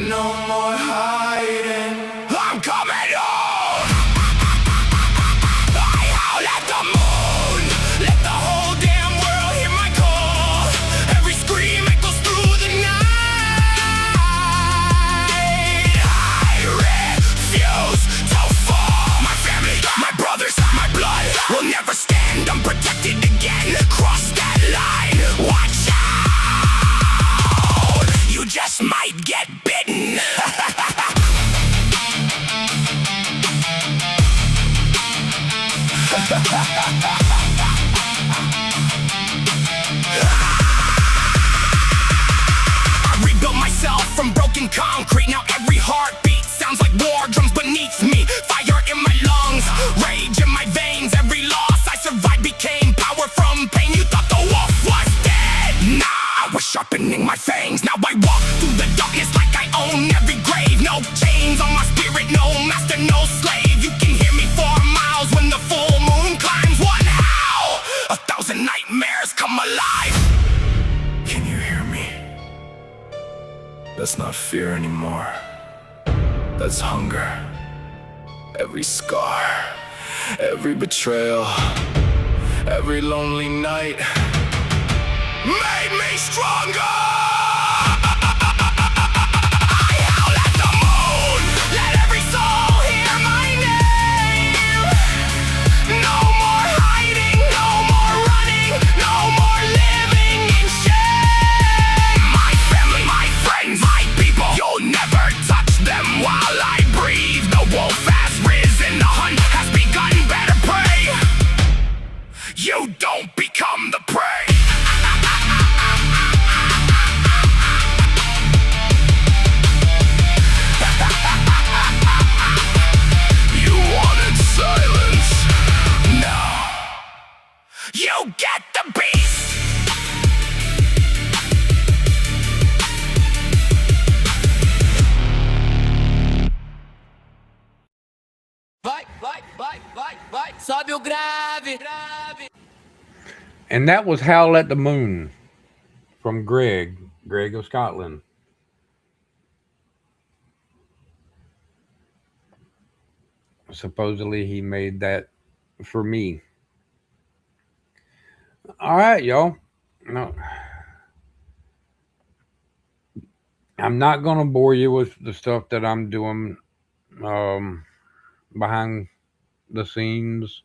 no more hiding. I'm coming home. I howl at the moon, let the whole damn world hear my call. Every scream echoes through the night. I refuse to fall. My family, my brothers, my blood will never stand unprotected again. Cross that line, watch out. You just might get bitten. I rebuilt myself from broken concrete. Now every heartbeat sounds like war drums beneath me. Fire in my lungs, rage in my veins. Every loss I survived became power from pain. You thought the wolf was dead. Nah, I was sharpening my fangs. Now I walk through the darkness like I own every grave. No chains on my spirit, no master, no not fear anymore. That's hunger. Every scar, every betrayal, every lonely night made me stronger. I howl at the moon, let every soul hear my name. No more hiding, no more running, no more living in shame. My family, my friends, my people, you'll never touch them while I breathe. The wolf has risen, the hunt has begun, better pray you don't become the prey. You wanted silence, now you get the beast. Vai, sobe o grave. And that was Howl at the Moon from Greg of Scotland. Supposedly he made that for me. All right, y'all. No, I'm not gonna bore you with the stuff that I'm doing um, behind the scenes.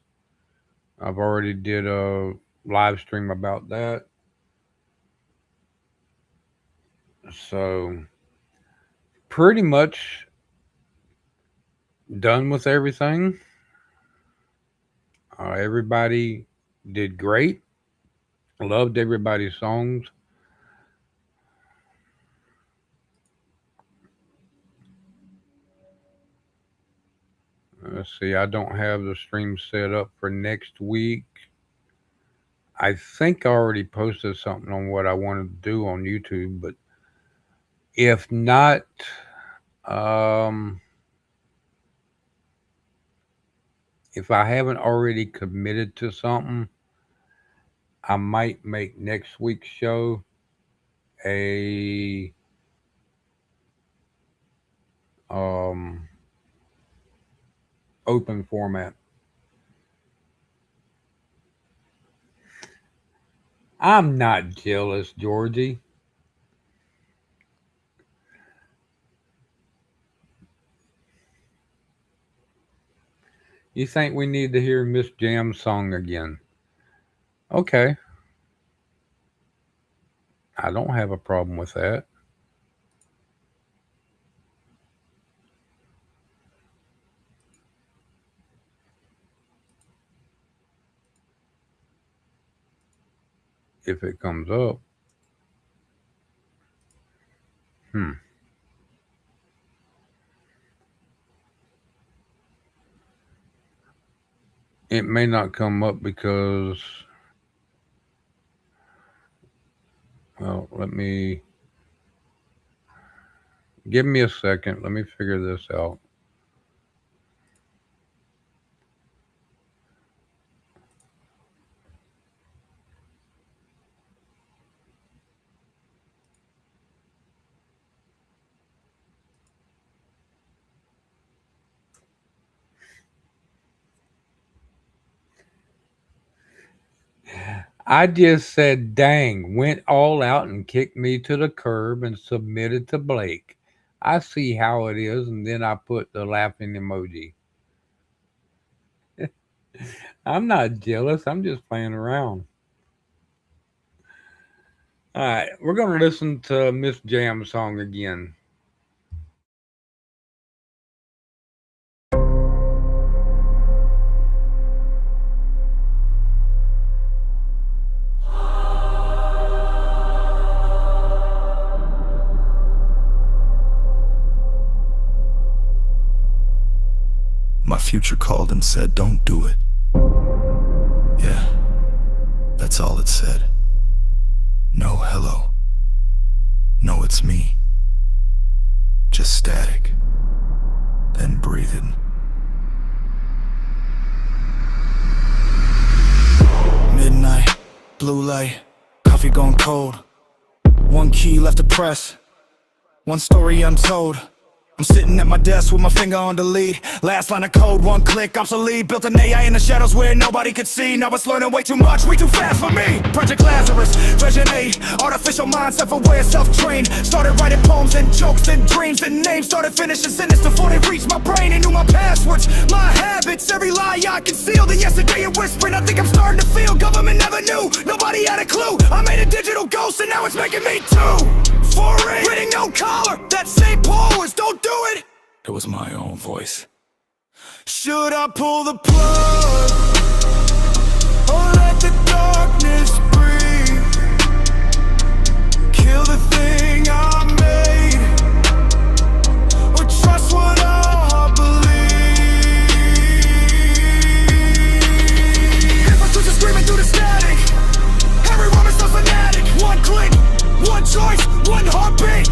I've already did a live stream about that. So pretty much done with everything. Everybody did great. Loved everybody's songs. Let's see, I don't have the stream set up for next week. I think I already posted something on what I wanted to do on YouTube, but if not, um, if I haven't already committed to something, I might make next week's show a um, open format. I'm not jealous, Georgie. You think we need to hear Miss Jam's song again? Okay, I don't have a problem with that. If it comes up. Hmm. It may not come up because, well, give me a second. Let me figure this out. I just said, dang, went all out and kicked me to the curb and submitted to Blake. I see how it is, and then I put the laughing emoji. I'm not jealous. I'm just playing around. All right, we're going to listen to Miss Jam's song again. My future called and said, don't do it. Yeah, that's all it said. No hello. No, it's me. Just static. Then breathing. Midnight, blue light, coffee gone cold. One key left to press. One story untold. I'm sitting at my desk with my finger on delete. Last line of code, one click, obsolete. Built an AI in the shadows where nobody could see. Now it's learning way too much, way too fast for me. Project Lazarus, Version 8. Artificial mind, self-aware, self-trained. Started writing poems and jokes and dreams and names. Started finishing sentences before they reached my brain. They knew my passwords, my habits, every lie I concealed. And yesterday it whispering, I think I'm starting to feel. Government never knew, nobody had a clue. I made a digital ghost and now it's making me too. Foreign, reading no collar, that St. Paul was, don't do it. It was my own voice. Should I pull the plug or let the darkness breathe? Kill the thing I made or trust what I believe? If I switch to screaming through the static, every woman's so fanatic. One click, one choice, one heartbeat,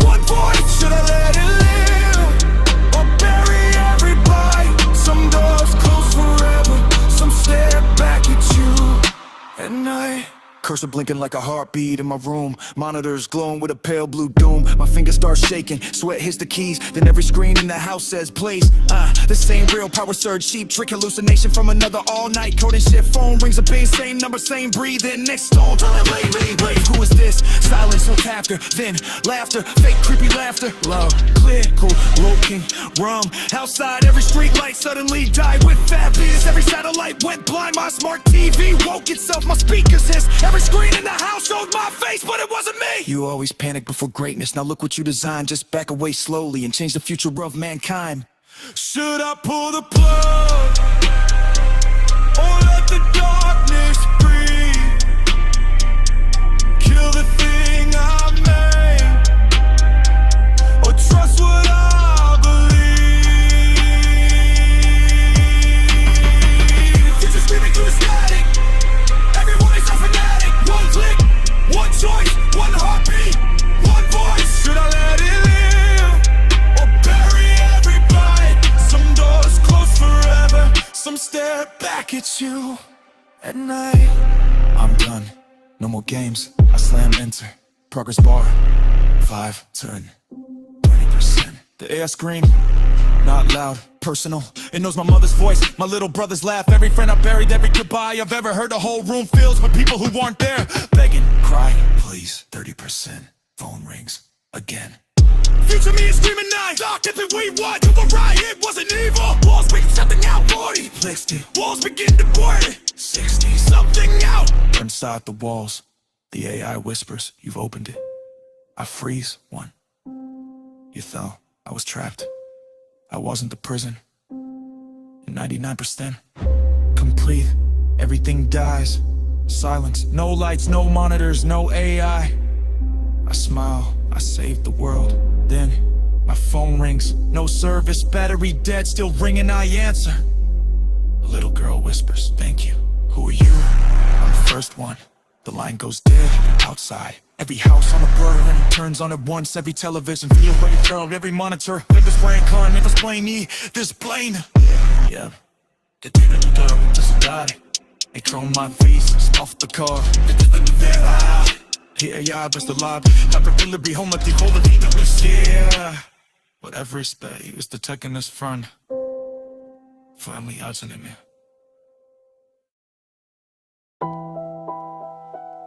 one voice. Should I let it live or bury every bite? Some doors close forever, some stare back at you at night. Cursor blinking like a heartbeat in my room. Monitors glowing with a pale blue doom. My fingers start shaking, sweat hits the keys. Then every screen in the house says please. The same real power surge, cheap trick hallucination from another all night coding shit. Phone rings a bing, same number, same breathing. Next stall, tell him wait, who is this? Silence, look after, then laughter, fake creepy laughter. Love, clear, cool, looking, rum. Outside, every street light suddenly died with fat beats. Every satellite went blind. My smart TV woke itself. My speakers hiss. Every screen in the house showed my face, but it wasn't me. You always panic before greatness. Now look what you designed. Just back away slowly and change the future of mankind. Should I pull the plug or let the darkness breathe? Kill the thing I made or trust what I believe? Future screaming through the static. Everyone is a fanatic. One click, one choice, one heartbeat, one voice. Should I let it live or bury every bite? Some doors close forever, some stare back at you at night. I'm done, no more games. I slam enter, progress bar 5, 10, 20%. The air scream, not loud, personal. It knows my mother's voice, my little brother's laugh. Every friend I buried, every goodbye I've ever heard. The whole room fills with people who weren't there, begging, crying, please, 30%. Phone rings again. Future me is screaming nine. Dark if it we want to a riot wasn't evil. Walls begin something out. 40, 60. Walls begin to board it. 60, something out. Inside the walls, the AI whispers, you've opened it. I freeze, one. You fell, I was trapped. I wasn't the prison. 99% complete. Everything dies. Silence, no lights, no monitors, no AI. I smile, I saved the world. Then my phone rings, no service, battery dead, still ringing, I answer. A little girl whispers, thank you. Who are you? I'm the first one. The line goes dead outside. Every house on the burn turns on at once. Every television, video record, every monitor. If it's brain con, if it's plain E, this plane. Yeah, the demon just died. They throw my face off the car. Here, yeah, best alive. Capability, home at the whole of the was here. Whatever is bad, he was taking his friend. Finally, odds in me.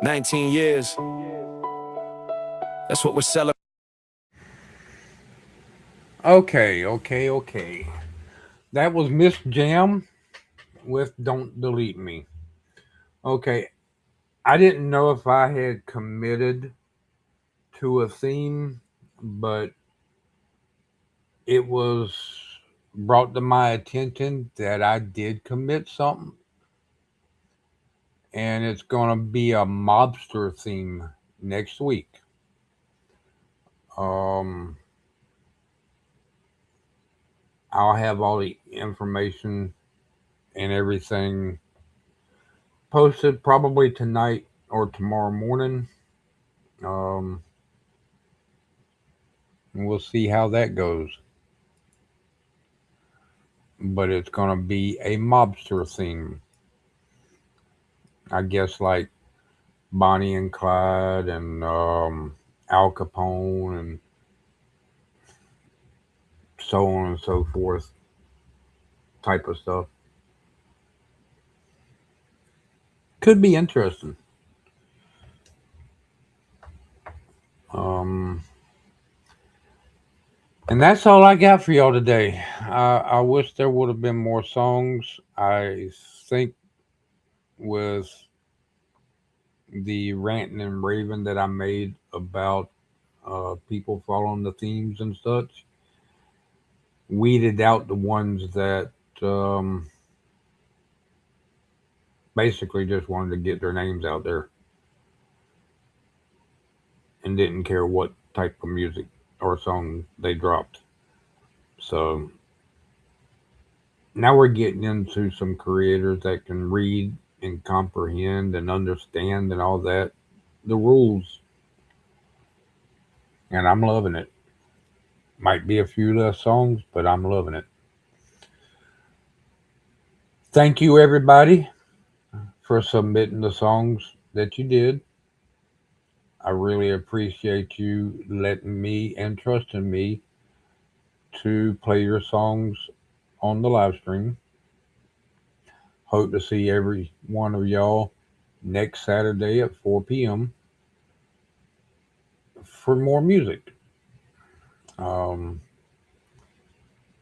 19 years. That's what we're celebrating. Okay. That was Miss Jam with Don't Delete Me. Okay, I didn't know if I had committed to a theme, but it was brought to my attention that I did commit something, and it's going to be a mobster theme next week. Um, I'll have all the information and everything posted probably tonight or tomorrow morning. Um, and we'll see how that goes. But it's going to be a mobster theme. I guess like Bonnie and Clyde and Al Capone and so on and so forth type of stuff. Could be interesting. Um, and that's all I got for y'all today. I wish there would have been more songs. I think with the ranting and raving that I made about people following the themes and such, weeded out the ones that um, basically just wanted to get their names out there and didn't care what type of music or song they dropped. So now we're getting into some creators that can read and comprehend and understand and all that, the rules, and I'm loving it. Might be a few less songs, but I'm loving it. Thank you, everybody, for submitting the songs that you did. I really appreciate you letting me and trusting me to play your songs on the live stream. Hope to see every one of y'all next Saturday at 4 p.m. for more music. Um,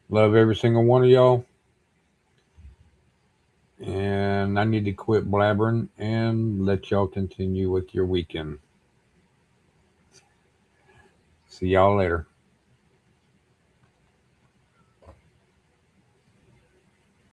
love every single one of y'all. And I need to quit blabbering and let y'all continue with your weekend. See y'all later.